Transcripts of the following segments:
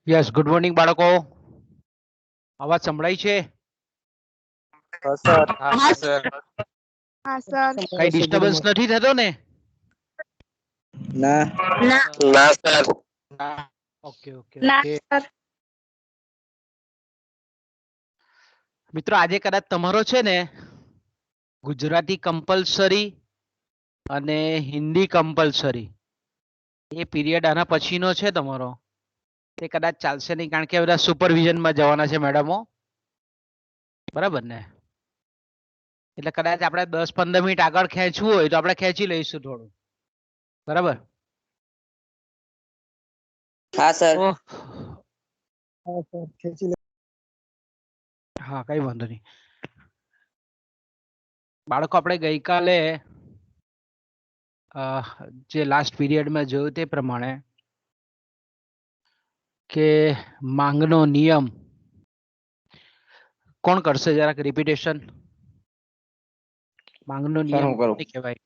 Yes, good morning બાળકો. અવાજ સંભળાય છે? હા સર. હા સર. હા સર. કઈ ડિસ્ટર્બન્સ નથી થતો ને? ના. ના સર. ઓકે ઓકે ના ઓકે. સર. મિત્રો, આજે કદાચ તમારો છે ને ગુજરાતી કમ્પલસરી અને હિન્દી કમ્પલસરી એ પીરિયડ આના પછીનો છે તમારો. તે કદાચ ચાલશે નહીં, કારણ કે બધા સુપરવિઝનમાં જવાના છે મેડમો, બરાબર ને? એટલે કદાચ આપણે 10-15 મિનિટ આગળ ખેંચવું હોય તો આપણે ખેંચી લઈશું થોડું, બરાબર? હા સર. હા, કઈ વાંધો નહીં. બાળકો, આપણે ગઈકાલે જે લાસ્ટ પીરિયડમાં જોયું તે પ્રમાણે કે માંગનો નિયમ કોણ કરશે? જરાક રિપીટેશન. માંગનો સર, નિયમ હું કરું. કોને કહેવાય?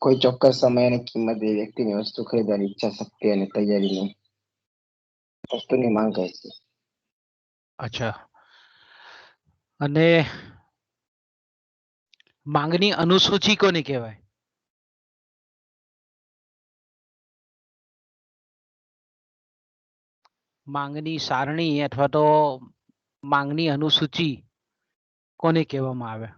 કોઈ ચોક્કસ સમય અને કિંમતે વ્યક્તિની વસ્તુ ખરીદવાની ઈચ્છા શક્તિ અને તૈયારીની વસ્તુની માંગ કહે છે. અચ્છા. અને માંગની અનુસૂચિ કોને કહેવાય? માંગની સારણી અથવા તો માંગની અનુસૂચિ કોને કહેવામાં આવે?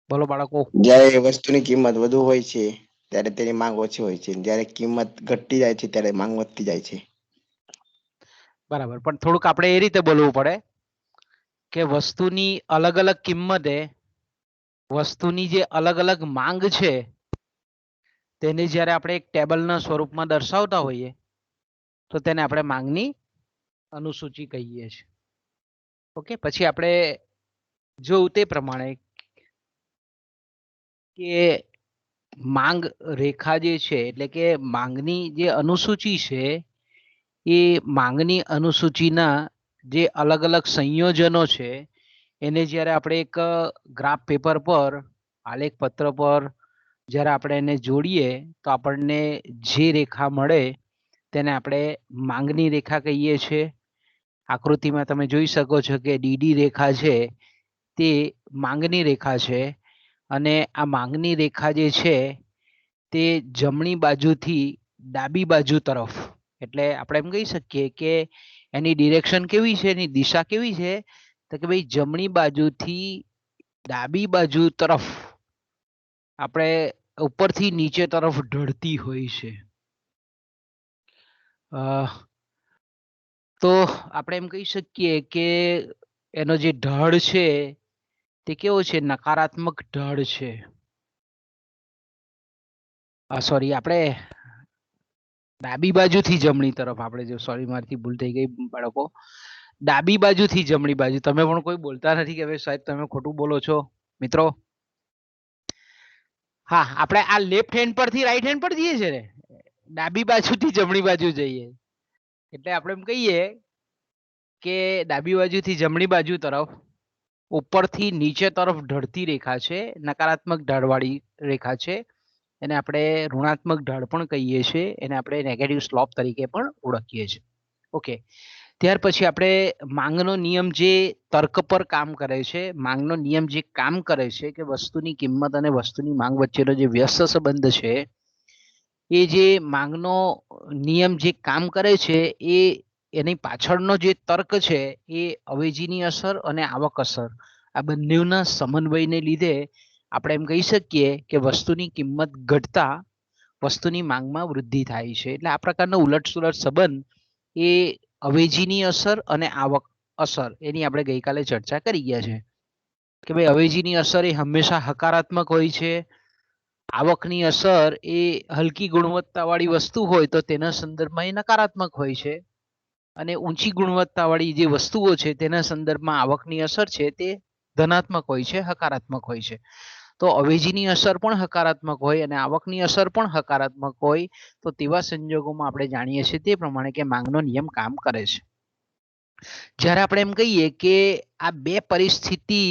બોલો બાળકો. જ્યારે વસ્તુની કિંમત વધુ હોય છે ત્યારે તેની માંગ ઓછી હોય છે, જ્યારે કિંમત ઘટતી જાય છે ત્યારે માંગ વધતી જાય છે. બરાબર, પણ થોડુંક આપણે એ રીતે બોલવું પડે કે વસ્તુની અલગ અલગ કિંમતે વસ્તુની જે અલગ અલગ માંગ છે તેને જ્યારે આપણે એક ટેબલના સ્વરૂપમાં દર્શાવતા હોઈએ તો તેને આપણે માંગની અનુસૂચિ કહીએ છીએ. ઓકે, પછી આપણે જોયું તે પ્રમાણે કે માંગ રેખા જે છે, એટલે કે માંગની જે અનુસૂચિ છે એ માંગની અનુસૂચિના જે અલગ અલગ સંયોજનો છે એને જ્યારે આપણે એક ગ્રાફ પેપર પર, આલેખ પત્ર પર જ્યારે આપણે એને જોડીએ તો આપણને જે રેખા મળે તેને આપણે માંગની રેખા કહીએ છીએ. આકૃતિમાં તમે જોઈ શકો છો કે ડીડી રેખા છે તે માંગની રેખા છે, અને આ માંગની રેખા જે છે તે જમણી બાજુથી ડાબી બાજુ તરફ, એટલે આપણે એમ કહી શકીએ કે એની ડિરેક્શન કેવી છે, એની દિશા કેવી છે, તો કે ભાઈ જમણી બાજુથી ડાબી બાજુ તરફ આપણે ઉપરથી નીચે તરફ ઢળતી હોય છે. તો આપણે એમ કહી શકીએ કે એનો જે ઢળ છે તે કેવો છે? નકારાત્મક ઢળ છે. સોરી, આપણે ડાબી બાજુથી જમણી તરફ, આપણે જો, સોરી મારથી ભૂલ થઈ ગઈ બાળકો, ડાબી બાજુથી જમણી બાજુ. તમે પણ કોઈ બોલતા નથી કે હવે સાહેબ તમે ખોટું બોલો છો મિત્રો? હા, આપણે આ લેફ્ટ હેન્ડ પરથી રાઈટ હેન્ડ પર જઈએ છીએ ને, ડાબી બાજુથી જમણી બાજુ જઈએ, એટલે આપણે એમ કહીએ કે ડાબી બાજુથી જમણી બાજુ તરફ ઉપરથી નીચે તરફ ઢળતી રેખા છે, નકારાત્મક ઢળવાળી રેખા છે. એને આપણે ઋણાત્મક ઢળ પણ કહીએ છીએ, એને આપણે નેગેટિવ સ્લોપ તરીકે પણ ઓળખીએ છીએ. ઓકે, ત્યાર પછી આપણે માંગનો નિયમ જે તર્ક પર કામ કરે છે, માંગનો નિયમ જે કામ કરે છે કે વસ્તુની કિંમત અને વસ્તુની માંગ વચ્ચેનો જે વ્યસ્ત સંબંધ છે, એ જે માંગનો નિયમ જે કામ કરે છે એ એની પાછળનો જે તર્ક છે એ અવેજીની અસર અને આવક અસર, આ બંનેના સમન્વયને લીધે આપણે એમ કહી શકીએ કે વસ્તુની કિંમત ઘટતા વસ્તુની માંગમાં વૃદ્ધિ થાય છે. એટલે આ પ્રકારનો ઉલટસુલટ સંબંધ એ અવેજીની અસર અને આવક અસર એની આપણે ગઈકાલે ચર્ચા કરી ગયા છે કે ભાઈ અવેજીની અસર એ હંમેશા હકારાત્મક હોય છે. આવકની અસર એ હલકી ગુણવત્તાવાળી વસ્તુ હોય તો તેના સંદર્ભમાં એ નકારાત્મક હોય છે, અને ઊંચી ગુણવત્તાવાળી જે વસ્તુઓ છે તેના સંદર્ભમાં આવકની અસર છે તે ધનાત્મક હોય છે, હકારાત્મક હોય છે. તો અવેજીની અસર પણ હકારાત્મક હોય અને આવકની અસર પણ હકારાત્મક હોય તો તેવા સંજોગોમાં આપણે જાણીએ છીએ તે પ્રમાણે કે માંગનો નિયમ કામ કરે છે. જ્યારે આપણે એમ કહીએ કે આ બે પરિસ્થિતિ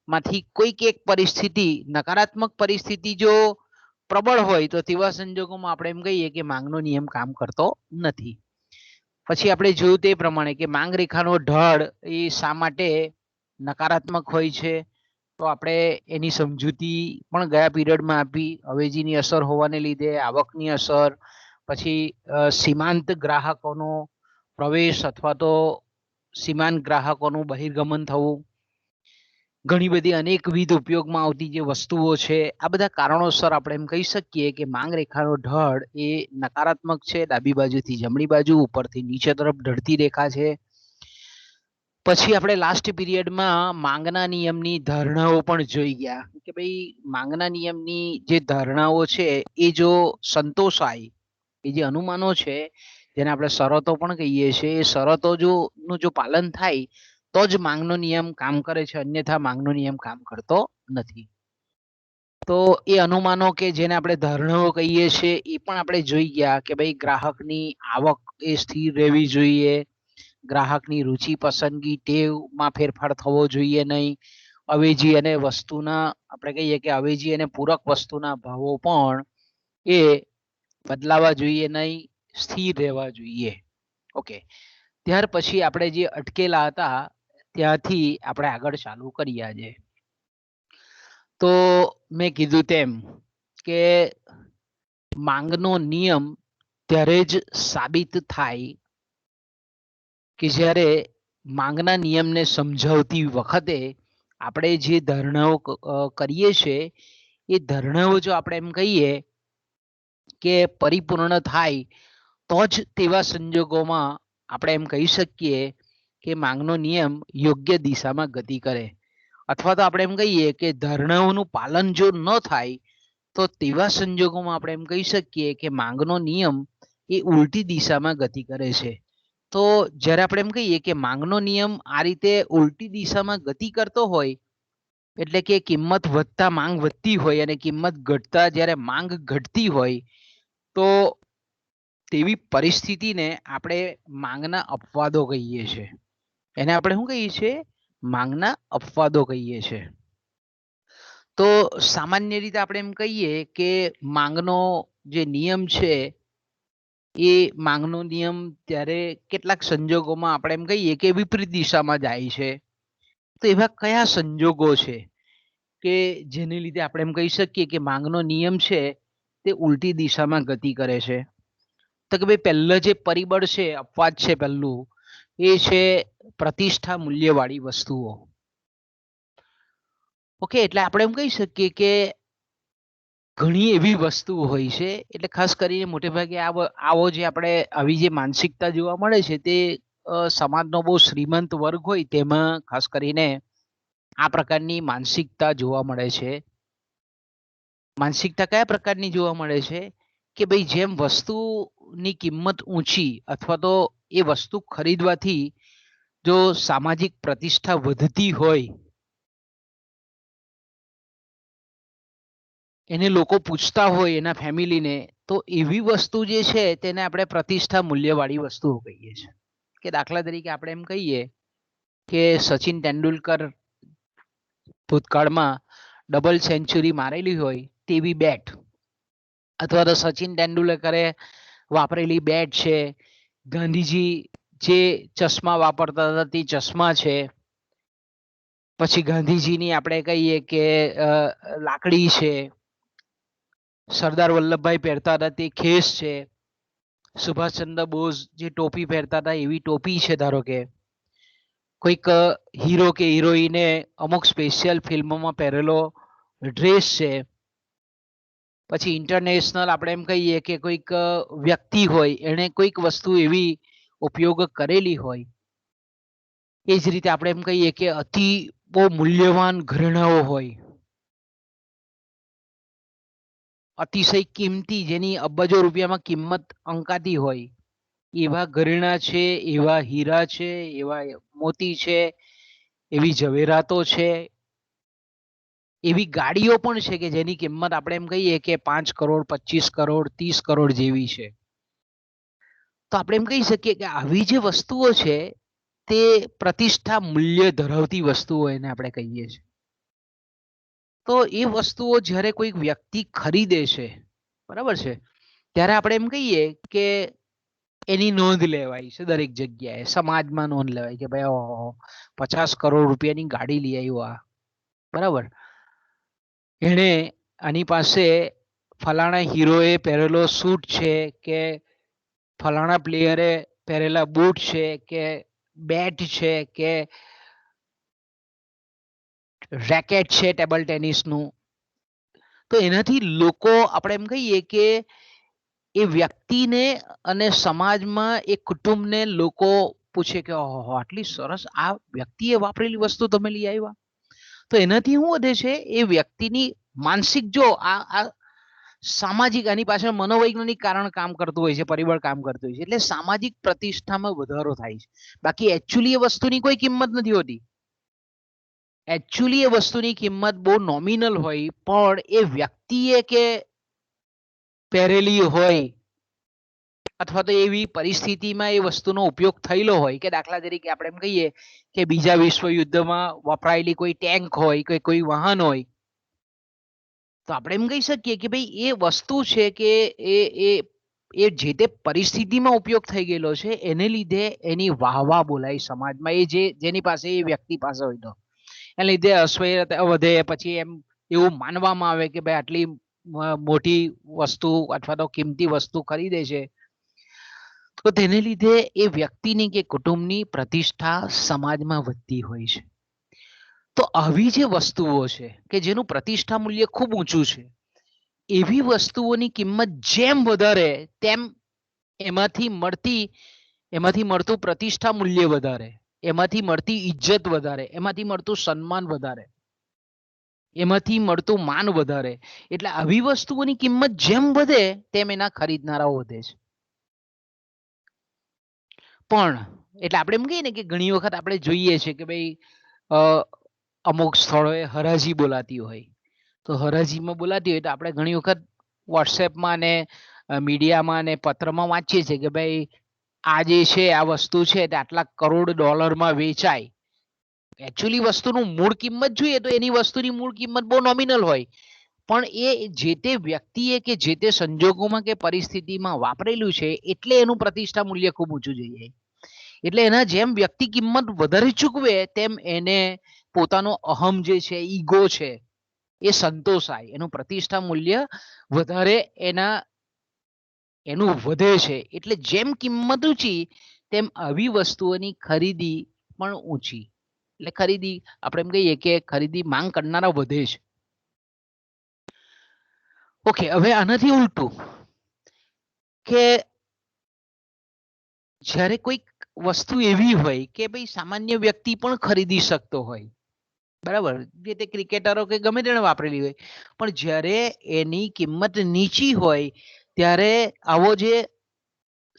માંથી કોઈક એક પરિસ્થિતિ નકારાત્મક પરિસ્થિતિ જો પ્રબળ હોય તો તેવા સંજોગોમાં આપણે એમ કહીએ કે માંગનો નિયમ કામ કરતો નથી. પછી આપણે જોયું તે પ્રમાણે કે માંગ રેખાનો ઢળ એ શા માટે નકારાત્મક હોય છે, તો આપણે એની સમજૂતી પણ ગયા પીરિયડમાં આપી. અવેજીની અસર હોવાને લીધે આવકની અસર, પછી સીમાંત ગ્રાહકોનો પ્રવેશ અથવા તો સીમાંત ગ્રાહકોનું બહિર્ગમન થવું, ઘણી બધી અનેકવિધ ઉપયોગમાં આવતી જે વસ્તુઓ છે, આ બધા કારણોસર આપણે એમ કહી શકીએ કે માંગ રેખાનો ઢળ એ નકારાત્મક છે. ડાબી બાજુથી જમણી બાજુ, ઉપરથી નીચે તરફ ઢળતી રેખા છે. પછી આપણે લાસ્ટ પીરિયડમાં માંગના નિયમની ધારણાઓ પણ જોઈ ગયા કે ભાઈ માંગના નિયમની જે ધારણાઓ છે એ જો સંતોષાય, એ જે અનુમાનો છે જેને આપણે શરતો પણ કહીએ છીએ, એ શરતો નું જો પાલન થાય તો જ માંગનો નિયમ કામ કરે છે, અન્યથા માંગનો નિયમ કામ કરતો નથી. તો એ અનુમાનો કે જેને આપણે ધારણાઓ કહીએ છીએ એ પણ આપણે જોઈ ગયા કે ભાઈ ગ્રાહકની આવક એ સ્થિર રહેવી જોઈએ, ગ્રાહકની રુચિ પસંદગી ટેવમાં ફેરફાર થવો જોઈએ નહીં, અવેજી અને વસ્તુના આપણે કહીએ કે અવેજી અને પૂરક વસ્તુના ભાવો પણ એ બદલાવા જોઈએ નહીં, સ્થિર રહેવા જોઈએ. ઓકે, ત્યાર પછી આપણે જે અટકેલા હતા ત્યાંથી આપણે આગળ ચાલુ કરીએ. આજે તો મેં કીધું તેમ કે માંગનો નિયમ ત્યારે જ સાબિત થાય કે જ્યારે માંગના નિયમને સમજાવતી વખતે આપણે જે ધારણાઓ કરીએ છીએ એ ધારણાઓ જો આપણે એમ કહીએ કે પરિપૂર્ણ થાય તો જ તેવા સંજોગોમાં આપણે એમ કહી શકીએ કે માંગનો નિયમ યોગ્ય દિશામાં ગતિ કરે. અથવા તો આપણે એમ કહીએ કે ધારણાઓનું પાલન જો ન થાય તો તેવા સંજોગોમાં આપણે એમ કહી શકીએ કે માંગનો નિયમ એ ઉલટી દિશામાં ગતિ કરે છે. તો જ્યારે આપણે એમ કહીએ કે માંગનો નિયમ આ રીતે ઉલટી દિશામાં ગતિ કરતો હોય, એટલે કે કિંમત વધતા માંગ વધતી હોય અને કિંમત ઘટતા જ્યારે માંગ ઘટતી હોય, તો તેવી પરિસ્થિતિને આપણે માંગના અપવાદો કહીએ છીએ. એને આપણે શું કહીએ છીએ? માંગના અપવાદો કહીએ છીએ. તો સામાન્ય રીતે આપણે એમ કહીએ કે માંગનો જે નિયમ છે એ માંગનો નિયમ ત્યારે કેટલાક સંજોગોમાં આપણે એમ કહીએ કે વિપરીત દિશામાં જાય છે. તો એવા કયા સંજોગો છે કે જેને લીધે આપણે એમ કહી શકીએ કે માંગનો નિયમ છે તે ઉલટી દિશામાં ગતિ કરે છે? તો કે ભાઈ પહેલા જે પરિબળ છે, અપવાદ છે પહેલું, એ છે પ્રતિષ્ઠા મૂલ્યવાળી વસ્તુઓ. ઓકે, એટલે આપણે એમ કહી શકીએ કે ઘણી એવી વસ્તુઓ હોય છે, એટલે ખાસ કરીને મોટે ભાગે આવો જે આપણે આવી જે માનસિકતા જોવા મળે છે તે સમાજનો બહુ શ્રીમંત વર્ગ હોય તેમાં ખાસ કરીને આ પ્રકારની માનસિકતા જોવા મળે છે. માનસિકતા કયા પ્રકારની જોવા મળે છે કે ભાઈ જેમ વસ્તુની કિંમત ઊંચી અથવા તો એ વસ્તુ ખરીદવાથી જો સામાજિક પ્રતિષ્ઠા વધતી હોય, એને લોકો પૂછતા હોય એના ફેમિલીને, તો એવી વસ્તુ જે છે તેને આપણે પ્રતિષ્ઠા મૂલ્યવાળી વસ્તુઓ કહીએ છીએ. કે દાખલા તરીકે આપણે એમ કહીએ કે સચિન તેંડુલકર ભૂતકાળમાં ડબલ સેન્ચુરી મારેલી હોય તેવી બેટ, અથવા તો સચિન તેંડુલકરે વાપરેલી બેટ છે, ગાંધીજી જે ચશ્મા વાપરતા હતા તે ચશ્મા છે, પછી ગાંધીજીની આપણે કહીએ કે લાકડી છે, સરદાર વલ્લભભાઈ પહેરતા હતા તે ખેસ છે, સુભાષચંદ્ર બોઝ જે ટોપી પહેરતા હતા એવી ટોપી છે, ધારો કે કોઈક હીરો કે હિરોઈને અમુક સ્પેશિયલ ફિલ્મોમાં પહેરેલો ડ્રેસ છે, પછી ઇન્ટરનેશનલ આપણે એમ કહીએ કે કોઈક વ્યક્તિ હોય એણે કોઈક વસ્તુ એવી ઉપયોગ કરેલી હોય. એ જ રીતે આપણે એમ કહીએ કે અતિ બહુ મૂલ્યવાન ઘરેણાઓ હોય, અતિશય કિંમતી, જેની અબજો રૂપિયામાં કિંમત અંકાતી હોય, એવા ઘરેણા છે, એવા હીરા છે, એવા મોતી છે, એવી ઝવેરાતો છે, એવી ગાડીઓ પણ છે કે જેની કિંમત આપણે એમ કહીએ કે 5 કરોડ 25 કરોડ 30 કરોડ જેવી છે. તો આપણે એમ કહી શકીએ કે આવી જે વસ્તુઓ છે તે પ્રતિષ્ઠા મૂલ્ય ધરાવતી વસ્તુઓ એને આપણે કહીએ છીએ. તો એ વસ્તુઓ જ્યારે કોઈ વ્યક્તિ ખરીદે છે, બરાબર છે, ત્યારે આપણે એમ કહીએ કે એની નોંધ લેવાય છે દરેક જગ્યાએ, સમાજમાં નોંધ લેવાય કે ભાઈ ઓહો 50 કરોડ રૂપિયાની ગાડી લઈ આવ્યો આ, બરાબર, એને આની પાસે ફલાણા હીરોએ પહેરેલો સૂટ છે કે ફલાણા પ્લેયરે પહેરેલા બૂટ છે કે બેટ છે કે રેકેટ છે ટેબલ ટેનિસનું. તો એનાથી લોકો આપણે એમ કહીએ કે એ વ્યક્તિને અને સમાજમાં એ કુટુંબને લોકો પૂછે કે ઓહો આટલી સરસ આ વ્યક્તિએ વાપરેલી વસ્તુ તમે લઈ આવ્યા. તો એનાથી શું વધે છે, એ વ્યક્તિની માનસિક, જો આ સામાજિક, આની પાછળ મનોવૈજ્ઞાનિક કારણ કામ કરતું હોય છે, પરિબળ કામ કરતું હોય છે, એટલે સામાજિક પ્રતિષ્ઠામાં વધારો થાય છે. બાકી એકચ્યુઅલી એ વસ્તુની કોઈ કિંમત નથી હોતી. એકચ્યુઅલી એ વસ્તુની કિંમત બહુ નોમિનલ હોય, પણ એ વ્યક્તિએ કે પહેરેલી હોય અથવા તો એવી પરિસ્થિતિમાં એ વસ્તુનો ઉપયોગ થયેલો હોય કે દાખલા તરીકે આપણે એમ કહીએ કે બીજા વિશ્વયુદ્ધમાં વપરાયેલી કોઈ ટેન્ક હોય કે કોઈ વાહન હોય, તો આપણે એમ કહી શકીએ કે ભાઈ એ વસ્તુ છે કે એ જે તે પરિસ્થિતિમાં ઉપયોગ થઈ ગયેલો છે, એને લીધે એની વાહવા બોલાય સમાજમાં, એ જેની પાસે એ વ્યક્તિ પાસે હોય તો એને લીધે અશ્વર્યતા વધે. પછી એમ એવું માનવામાં આવે કે ભાઈ આટલી મોટી વસ્તુ અથવા તો કિંમતી વસ્તુ ખરીદે છે, તો તેને લીધે એ વ્યક્તિની કે કુટુંબની પ્રતિષ્ઠા સમાજમાં વધતી હોય છે. તો આવી જે વસ્તુઓ છે કે જેનું પ્રતિષ્ઠા મૂલ્ય ખૂબ ઊંચું છે, એવી વસ્તુઓની કિંમત જેમ વધારે તેમ એમાંથી મળતું પ્રતિષ્ઠા મૂલ્ય વધારે, એમાંથી મળતી ઇજ્જત વધારે, એમાંથી મળતું સન્માન વધારે, એમાંથી મળતું માન વધારે. એટલે આવી વસ્તુઓની કિંમત જેમ વધે તેમ એના ખરીદનારાઓ વધે છે. પણ એટલે આપણે એમ કહીએ ને કે ઘણી વખત આપણે જોઈએ છે કે ભાઈ અમુક સ્થળોએ હરાજી બોલાતી હોય, તો હરાજીમાં બોલાતી હોય તો આપણે ઘણી વખત વોટ્સએપમાં ને મીડિયામાં ને પત્રમાં વાંચીએ છીએ કે ભાઈ આ જે છે આ વસ્તુ છે તે આટલા કરોડ ડોલરમાં વેચાય. એકચ્યુઅલી વસ્તુનું મૂળ કિંમત જોઈએ તો એની વસ્તુની મૂળ કિંમત બહુ નોમિનલ હોય, પણ એ જે તે વ્યક્તિએ કે જે તે સંજોગોમાં કે પરિસ્થિતિમાં વાપરેલું છે એટલે એનું પ્રતિષ્ઠા મૂલ્ય ખૂબ ઊંચું જઈ જાય. એટલે એના જેમ વ્યક્તિ કિંમત વધારે ચૂકવે તેમ એને પોતાનો અહમ જે છે, ઈગો છે, એ સંતોષાય, એનું પ્રતિષ્ઠા મૂલ્ય વધારે એનું વધે છે. એટલે જેમ કિંમત ઊંચી તેમ આવી વસ્તુઓની ખરીદી પણ ઊંચી. એટલે ખરીદી આપણે એમ કહીએ કે ખરીદી માંગ કરનારા વધે છે. ઓકે, હવે આનાથી ઉલટું કે જ્યારે કોઈક વસ્તુ એવી હોય કે ભાઈ સામાન્ય વ્યક્તિ પણ ખરીદી શકતો હોય, બરાબર, જે તે ક્રિકેટરો કે ગમે તેને વાપરેલી હોય, પણ જ્યારે એની કિંમત નીચી હોય ત્યારે આવો જે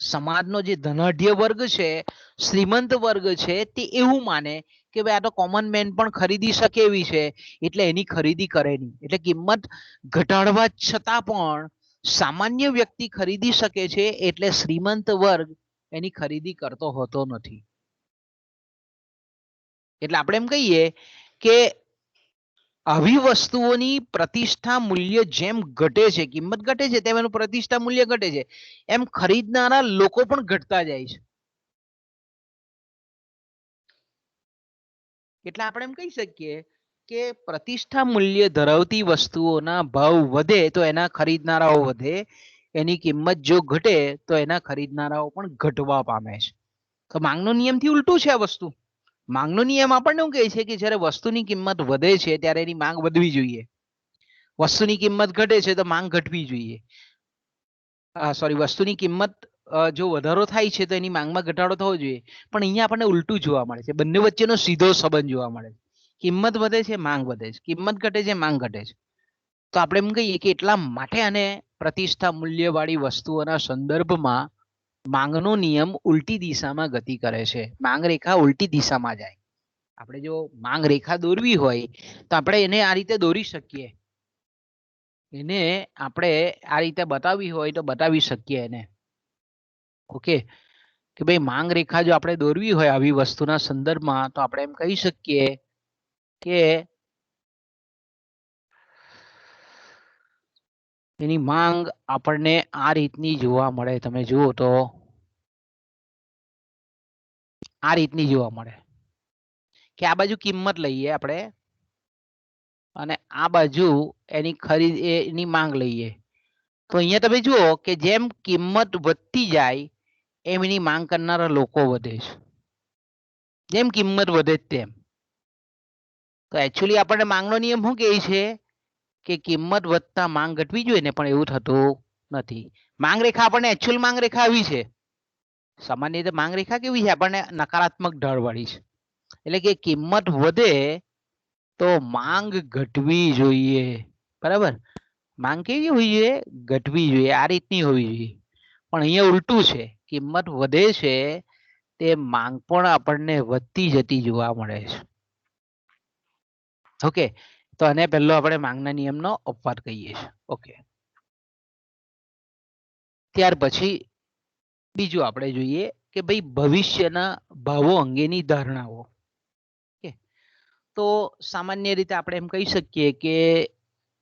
સમાજનો જે ધનાઢ્ય વર્ગ છે, શ્રીમંત વર્ગ છે, તે એવું માને કે ભાઈ આ તો કોમન મેન પણ ખરીદી શકે એવી છે, એટલે એની ખરીદી કરે નહીં. એટલે કિંમત ઘટાડવા છતાં પણ સામાન્ય વ્યક્તિ ખરીદી શકે છે, એટલે શ્રીમંત વર્ગ એની ખરીદી કરતો હોતો નથી. એટલે આપણે એમ કહીએ કે આવી વસ્તુઓની પ્રતિષ્ઠા મૂલ્ય જેમ ઘટે છે, કિંમત ઘટે છે, તેમ એનું પ્રતિષ્ઠા મૂલ્ય ઘટે છે, એમ ખરીદનારા લોકો પણ ઘટતા જાય છે. એટલે આપણે એમ કહી શકીએ કે પ્રતિષ્ઠા મૂલ્ય ધરાવતી વસ્તુઓના ભાવ વધે તો એના ખરીદનારાઓ વધે, એની કિંમત જો ઘટે તો એના ખરીદનારાઓ પણ ઘટવા પામે છે. તો માંગનો નિયમથી ઉલટું છે આ વસ્તુ. માંગનો નિયમ આપણને શું કહે છે કે જ્યારે વસ્તુની કિંમત વધે છે ત્યારે એની માંગ વધવી જોઈએ, વસ્તુની કિંમત ઘટે છે તો માંગ ઘટવી જોઈએ. સોરી, વસ્તુની કિંમત જો વધારો થાય છે તો એની માંગમાં ઘટાડો થવો જોઈએ. પણ અહીંયા આપણને ઉલટું જોવા મળે છે, બંને વચ્ચેનો સીધો સંબંધ જોવા મળે છે. કિંમત વધે છે, માંગ વધે છે, કિંમત ઘટે છે, માંગ ઘટે છે. તો આપણે એમ કહીએ કે એટલા માટે આને પ્રતિષ્ઠા મૂલ્યવાળી વસ્તુઓના સંદર્ભમાં માંગનો નિયમ ઉલટી દિશામાં ગતિ કરે છે. માંગ રેખા ઉલટી દિશામાં જાય. આપણે જો માંગ રેખા દોરવી હોય તો આપણે એને આ રીતે દોરી શકીએ, એને આપણે આ રીતે બતાવવી હોય તો બતાવી શકીએ એને. ઓકે, કે ભાઈ માંગ રેખા જો આપણે દોરવી હોય આવી વસ્તુના સંદર્ભમાં તો આપણે એમ કહી શકીએ કે એની માંગ આપણને આ રીતની જોવા મળે. તમે જુઓ તો આ રીતની જોવા મળે કે આ બાજુ કિંમત લઈએ આપણે અને આ બાજુ એની માંગ લઈએ. તો અહીંયા તમે જુઓ કે જેમ કિંમત વધતી જાય એમ એની માંગ કરનારા લોકો વધે છે. જેમ કિંમત વધે તેમ. તો એકચ્યુઅલી આપણને માંગનો નિયમ શું કહે છે કે કિંમત વધતા માંગ ઘટવી જોઈએ ને, પણ એવું થતું નથી. માંગ રેખા આપણને એકચ્યુઅલ માંગ રેખા આવી છે. સામાન્ય રીતે માંગ રેખા કેવી છે? આપણને નકારાત્મક ઢાળ વાળી છે. એટલે કે કિંમત વધે તો માંગ ઘટવી જોઈએ. બરાબર? માંગ કેવી હોવી જોઈએ? ઘટવી જોઈએ. આ રીતની હોવી જોઈએ. પણ અહીંયા ઉલટું છે. કિંમત વધે છે તે માંગ પણ આપણને વધતી જતી જોવા મળે છે. ઓકે, તો આને પહેલો આપણે માંગના નિયમનો અપવાદ કહીએ છીએ. ઓકે, ત્યાર પછી બીજું આપણે જોઈએ કે ભાઈ ભવિષ્યના ભાવો અંગેની ધારણાઓ. તો સામાન્ય રીતે આપણે એમ કહી શકીએ કે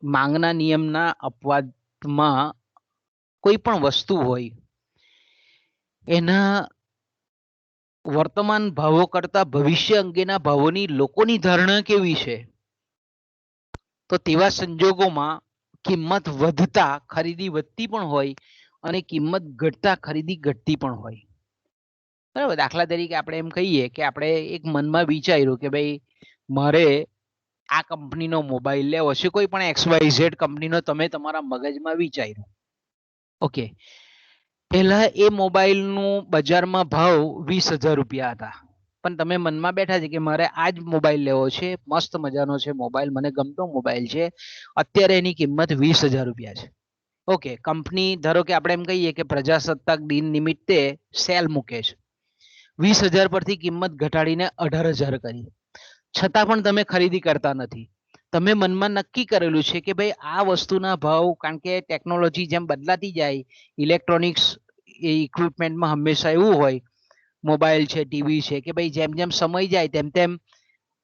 માંગના નિયમના અપવાદમાં કોઈ પણ વસ્તુ હોય એના વર્તમાન ભાવો કરતા ભવિષ્ય અંગેના ભાવોની લોકોની ધારણા કેવી છે, તો તેવા સંજોગોમાં કિંમત વધતા ખરીદી વધતી પણ હોય અને કિંમત ઘટતા ખરીદી ઘટતી પણ હોય. બરાબર? દાખલા તરીકે આપણે એમ કહીએ કે આપણે એક મનમાં વિચાર્યું કે ભાઈ મારે આ કંપનીનો મોબાઈલ લેવો છે, કોઈ પણ XYZ કંપનીનો તમે તમારા મગજમાં વિચાર્યું. ઓકે, પહેલા એ મોબાઈલનું બજારમાં ભાવ 20,000 રૂપિયા હતા, પણ તમે મનમાં બેઠા છે કે મારે આ જ મોબાઈલ લેવો છે, મસ્ત મજાનો છે મોબાઈલ, મને ગમતો મોબાઈલ છે, અત્યારે એની કિંમત 20,000 રૂપિયા છે. ઓકે, કંપની ધારો કે આપણે એમ કહીએ કે પ્રજાસત્તાક દિન નિમિત્તે સેલ મૂકે છે, 20,000 પરથી કિંમત ઘટાડીને 18,000 કરી, છતાં પણ તમે ખરીદી કરતા નથી. તમે મનમાં નક્કી કરેલું છે કે ભાઈ આ વસ્તુના ભાવ, કારણ કે ટેકનોલોજી જેમ બદલાતી જાય, ઇલેક્ટ્રોનિક્સ ઇક્વિપમેન્ટમાં હંમેશા એવું હોય, મોબાઈલ છે, ટીવી છે, કે ભાઈ જેમ જેમ સમય જાય તેમ તેમ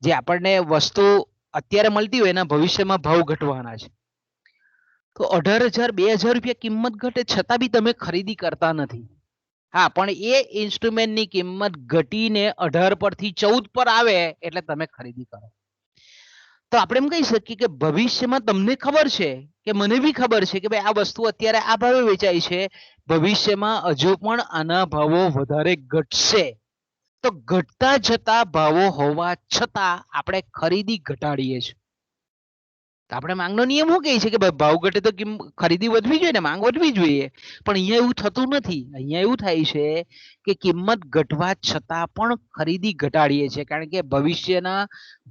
જે આપણને વસ્તુ અત્યારે મળતી હોય એના ભવિષ્યમાં ભાવ ઘટવાના છે. તો 18,000 2,000 રૂપિયા કિંમત ઘટે છતાં બી તમે ખરીદી કરતા નથી. હા, પણ એ ઇન્સ્ટ્રુમેન્ટની કિંમત ઘટીને 18 પરથી 14 પર આવે એટલે તમે ખરીદી કરો. તો આપણે એમ કહી શકીએ કે ભવિષ્યમાં તમને ખબર છે કે મને બી ખબર છે કે ભાઈ આ વસ્તુ અત્યારે આ ભાવે વેચાય છે, ભવિષ્યમાં હજુ પણ આના ભાવો વધારે ઘટશે. તો ઘટતા જતા ભાવો હોવા છતાં આપણે ખરીદી ઘટાડીએ છીએ. તો આપણે માંગનો નિયમ શું કહે છે કે ભાવ ઘટે તો ખરીદી વધવી જોઈએ ને, માંગ વધવી જોઈએ. પણ અહીંયા એવું થતું નથી. અહીંયા એવું થાય છે કે કિંમત ઘટવા છતાં પણ ખરીદી ઘટાડીએ છીએ, કારણ કે ભવિષ્યના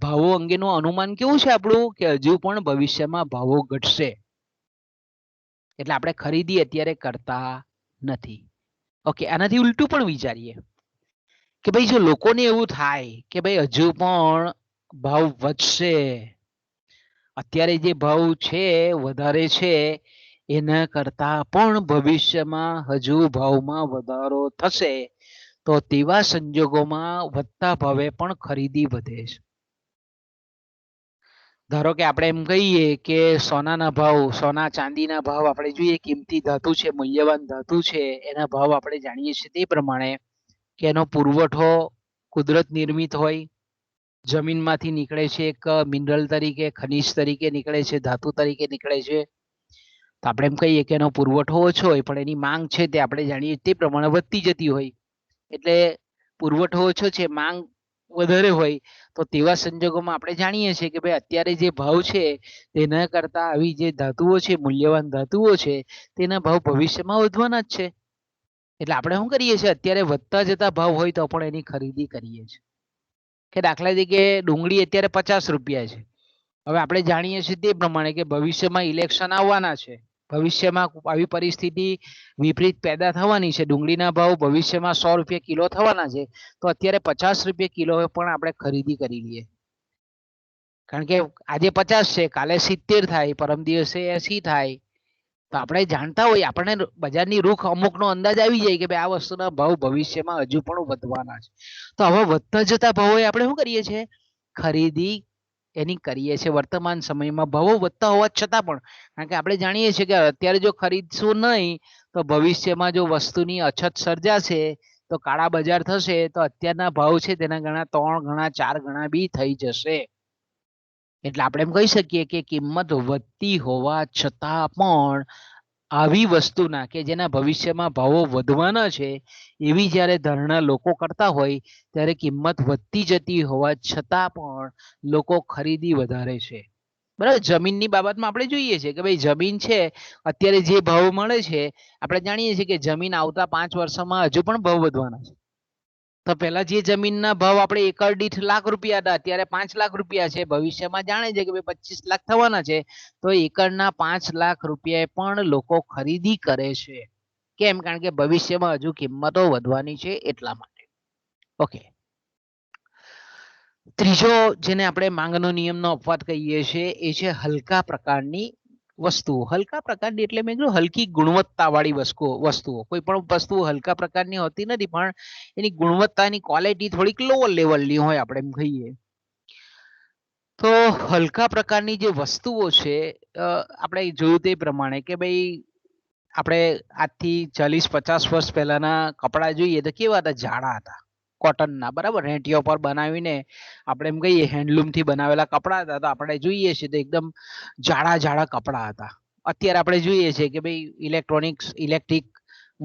ભાવો અંગેનું અનુમાન કેવું છે આપણું કે હજુ પણ ભવિષ્યમાં ભાવો ઘટશે, એટલે આપણે ખરીદી અત્યારે કરતા નથી. ઓકે, આનાથી ઉલટું પણ વિચારીએ કે ભાઈ જો લોકોને એવું થાય કે ભાઈ હજુ પણ ભાવ વધશે, અત્યારે જે ભાવ છે વધારે છે, એના કરતા પણ ભવિષ્યમાં હજુ ભાવમાં વધારો થશે, તો તેવા સંજોગોમાં વધતા ભાવે પણ ખરીદી વધે છે. ધારો કે આપણે એમ કહીએ કે સોનાના ભાવ, સોના ચાંદીના ભાવ આપણે જોઈએ, કિંમતી ધાતુ છે, મૂલ્યવાન ધાતુ છે, એના ભાવ આપણે જાણીએ છીએ તે પ્રમાણે કે એનો પુરવઠો કુદરત નિર્મિત હોય, જમીનમાંથી નીકળે છે, એક મિનરલ તરીકે, ખનિજ તરીકે નીકળે છે, ધાતુ તરીકે નીકળે છે. તો આપણે એમ કહીએ કે એનો પુરવઠો ઓછો હોય પણ એની માંગ છે તે આપણે જાણીએ તે પ્રમાણે વધતી જતી હોય. એટલે પુરવઠો ઓછો છે, માંગ વધારે હોય, તો તેવા સંજોગોમાં આપણે જાણીએ છીએ કે ભાઈ અત્યારે જે ભાવ છે તેના કરતા આવી જે ધાતુઓ છે, મૂલ્યવાન ધાતુઓ છે, તેના ભાવ ભવિષ્યમાં વધવાના જ છે. એટલે આપણે શું કરીએ છીએ, અત્યારે વધતા જતા ભાવ હોય તો પણ એની ખરીદી કરીએ છીએ. કે દાખલા તરીકે ડુંગળી અત્યારે 50 રૂપિયા છે, હવે આપણે જાણીએ છીએ તે પ્રમાણે કે ભવિષ્યમાં ઇલેક્શન આવવાના છે, ભવિષ્યમાં આવી પરિસ્થિતિ વિપરીત પેદા થવાની છે, ડુંગળીના ભાવ ભવિષ્યમાં 100 રૂપિયા કિલો થવાના છે, તો અત્યારે 50 રૂપિયા કિલો પણ આપણે ખરીદી કરી લઈએ, કારણ કે આજે 50 છે, કાલે 70 થાય, પરમ દિવસે 80 થાય. તો આપણે જાણતા હોય, આપણને બજારની રૂખ અમુકનો અંદાજ આવી જાય કે ભાઈ આ વસ્તુના ભાવ ભવિષ્યમાં હજુ પણ વધવાના છે. તો આવા વધતા જતા ભાવો આપણે શું કરીએ છીએ, ખરીદી એની કરીએ છીએ વર્તમાન સમયમાં ભાવો વધતા હોવા છતાં પણ, કારણ કે આપણે જાણીએ છીએ કે અત્યારે જો ખરીદશું નહીં તો ભવિષ્યમાં જો વસ્તુની અછત સર્જાશે તો કાળા બજાર થશે તો અત્યારના ભાવ છે તેના ગણા 3 ગણા 4 ગણા બી થઈ જશે. એટલે આપણે એમ કહી શકીએ કે કિંમત વધતી હોવા છતાં પણ આવી વસ્તુના કે જેના ભવિષ્યમાં ભાવો વધવાના છે એવી જ્યારે ધારણા લોકો કરતા હોય ત્યારે કિંમત વધતી જતી હોવા છતાં પણ લોકો ખરીદી વધારે છે. બરાબર. જમીનની બાબતમાં આપણે જોઈએ છીએ કે ભાઈ જમીન છે અત્યારે જે ભાવ મળે છે આપણે જાણીએ છીએ કે જમીન આવતા 5 વર્ષમાં હજુ પણ ભાવ વધવાના છે. તો પહેલા જે જમીનના ભાવ આપણે એકર દીઠ લાખ રૂપિયા હતા અત્યારે 5 લાખ રૂપિયા છે. ભવિષ્યમાં જાણે છે કે ભાઈ 25 લાખ થવાના છે તો એકરના 5 લાખ રૂપિયા પણ લોકો ખરીદી કરે છે. કેમ? કારણ કે ભવિષ્યમાં હજુ કિંમતો વધવાની છે એટલા માટે. ઓકે. ત્રીજો જેને આપણે માંગનો નિયમનો અપવાદ કહીએ છીએ એ છે હલકા પ્રકારની વસ્તુઓ. હલકા પ્રકારની એટલે મેં કીધું હલકી ગુણવત્તાવાળી વસ્તુઓ. કોઈ પણ વસ્તુ હલકા પ્રકારની હોતી નથી પણ એની ગુણવત્તાની ક્વોલિટી થોડીક લોઅર લેવલની હોય આપણે એમ કહીએ. તો હલકા પ્રકારની જે વસ્તુઓ છે આપણે જોયું તે પ્રમાણે કે ભાઈ આપણે આજથી 40-50 વર્ષ પહેલાના કપડાં જોઈએ તો કેવા હતા? જાડા હતા, કોટનના. બરાબર. રેંટિયા પર બનાવીને આપણે એમ કહીએ હેન્ડલૂમથી બનાવેલા કપડાં હતા તો આપણે જોઈએ છીએ તો એકદમ જાડા કપડાં હતા. અત્યારે આપણે જોઈએ છીએ કે ભાઈ ઇલેક્ટ્રિક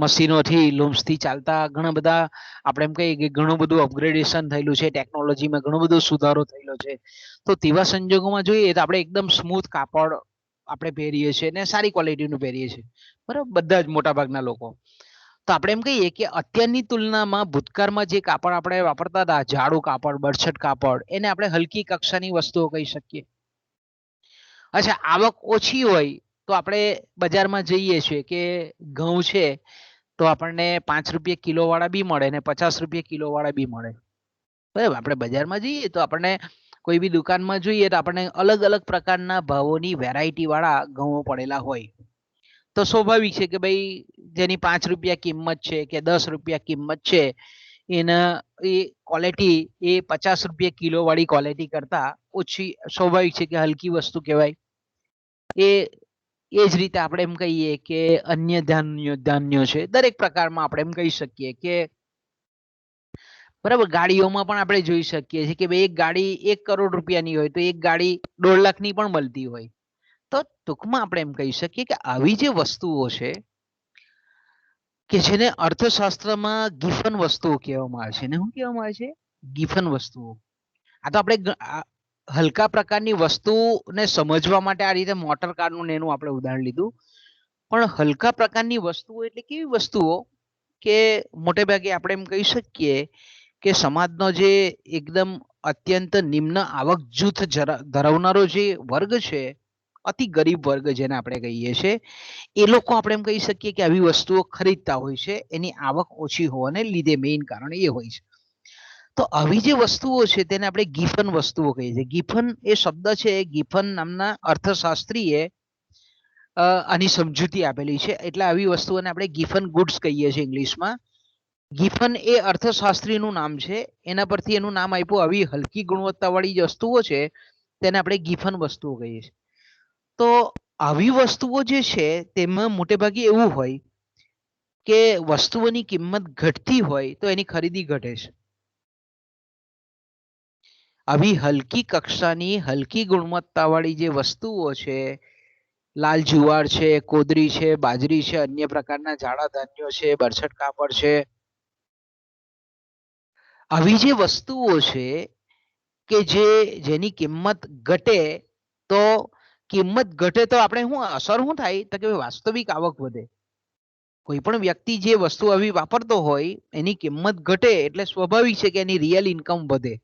મશીનોથી લૂમ્સથી ચાલતા ઘણા બધા આપણે એમ કહીએ કે ઘણું બધું અપગ્રેડેશન થયેલું છે, ટેકનોલોજીમાં ઘણો બધો સુધારો થયેલો છે. તો તેવા સંજોગોમાં જોઈએ તો આપણે એકદમ સ્મૂથ કાપડ આપણે પહેરીએ છીએ અને સારી ક્વોલિટીનું પહેરીએ છીએ. બરાબર. બધા જ મોટાભાગના લોકો. તો આપણે એમ કહીએ કે અત્યારની તુલનામાં ભૂતકાળમાં જે કાપડ આપણે વાપરતા હતા જાડું કાપડ, બરછટ કાપડ, એને આપણે હલકી કક્ષાની વસ્તુઓ કહી શકીએ. અચ્છા, આવક ઓછી હોય તો આપણે બજારમાં જઈએ છીએ કે ઘઉં છે તો આપણને 5 રૂપિયા કિલો વાળા બી મળે ને 50 રૂપિયા કિલો વાળા બી મળે. બરાબર. આપણે બજારમાં જઈએ તો આપણને કોઈ બી દુકાનમાં જોઈએ તો આપણને અલગ અલગ પ્રકારના ભાવોની વેરાયટી વાળા ઘઉં પડેલા હોય. તો સ્વાભાવિક છે કે ભાઈ જેની 5 રૂપિયા કિંમત છે કે 10 રૂપિયા કિંમત છે એના એ ક્વોલિટી એ 50 રૂપિયા કિલો વાળી ક્વોલિટી કરતા ઓછી. સ્વાભાવિક છે કે હલકી વસ્તુ કહેવાય. એ જ રીતે આપણે એમ કહીએ કે અન્ય ધાન્યો છે દરેક પ્રકારમાં આપણે એમ કહી શકીએ કે બરાબર. ગાડીઓમાં પણ આપણે જોઈ શકીએ છીએ કે ભાઈ એક ગાડી 1 કરોડ રૂપિયાની હોય તો એક ગાડી 1.5 લાખની પણ મળતી હોય. તો ટૂંકમાં આપણે એમ કહી શકીએ કે આવી જે વસ્તુઓ છે કે જેને અર્થશાસ્ત્રમાં ગિફન વસ્તુઓ કહેવામાં આવે છે. એને શું કહેવામાં આવે છે? ગિફન વસ્તુઓ. આ તો આપણે હલકા પ્રકારની વસ્તુને સમજવા માટે આ રીતે મોટર કારનું એનું આપણે ઉદાહરણ લીધું. પણ હલકા પ્રકારની વસ્તુઓ એટલે કેવી વસ્તુઓ કે મોટે ભાગે આપણે એમ કહી શકીએ કે સમાજનો જે એકદમ અત્યંત નિમ્ન આવક જૂથ ધરાવનારો જે વર્ગ છે, અતિ ગરીબ વર્ગ જેને આપણે કહીએ છીએ, એ લોકો આપણે એમ કહી શકીએ કે આવી વસ્તુઓ ખરીદતા હોય છે. એની આવક ઓછી હોવાને લીધે મેઇન કારણ એ હોય છે. તો આવી જે વસ્તુઓ છે તેને આપણે ગિફન વસ્તુઓ કહીએ છીએ. ગિફન એ શબ્દ છે ગિફન નામના અર્થશાસ્ત્રીએ આની સમજૂતી આપેલી છે. એટલે આવી વસ્તુઓને આપણે ગિફન ગુડ્સ કહીએ છીએ ઇંગ્લિશમાં. ગિફન એ અર્થશાસ્ત્રીનું નામ છે. એના પરથી એનું નામ આપ્યું. આવી હલકી ગુણવત્તાવાળી વસ્તુઓ છે તેને આપણે ગિફન વસ્તુઓ કહીએ છીએ. તો આવી વસ્તુઓ જે છે તેમાં મોટે ભાગે એવું હોય કે વસ્તુઓની કિંમત ઘટતી હોય તો એની ખરીદી ઘટે છે. આવી હલકી કક્ષાની હલકી ગુણવત્તાવાળી જે વસ્તુઓ છે, લાલ જુવાર છે, કોદરી છે, બાજરી છે, અન્ય પ્રકારના જાડા ધાન્યો છે, બરછટ કાપડ છે, આવી જે વસ્તુઓ છે કે જેની કિંમત ઘટે તો આપણે શું અસર શું થાય તો કે વાસ્તવિક આવક વધે. કોઈ પણ વ્યક્તિ જે વસ્તુ આવી વાપરતો હોય એની કિંમત ઘટે એટલે સ્વાભાવિક છે કે એની રિયલ ઇન્કમ વધે,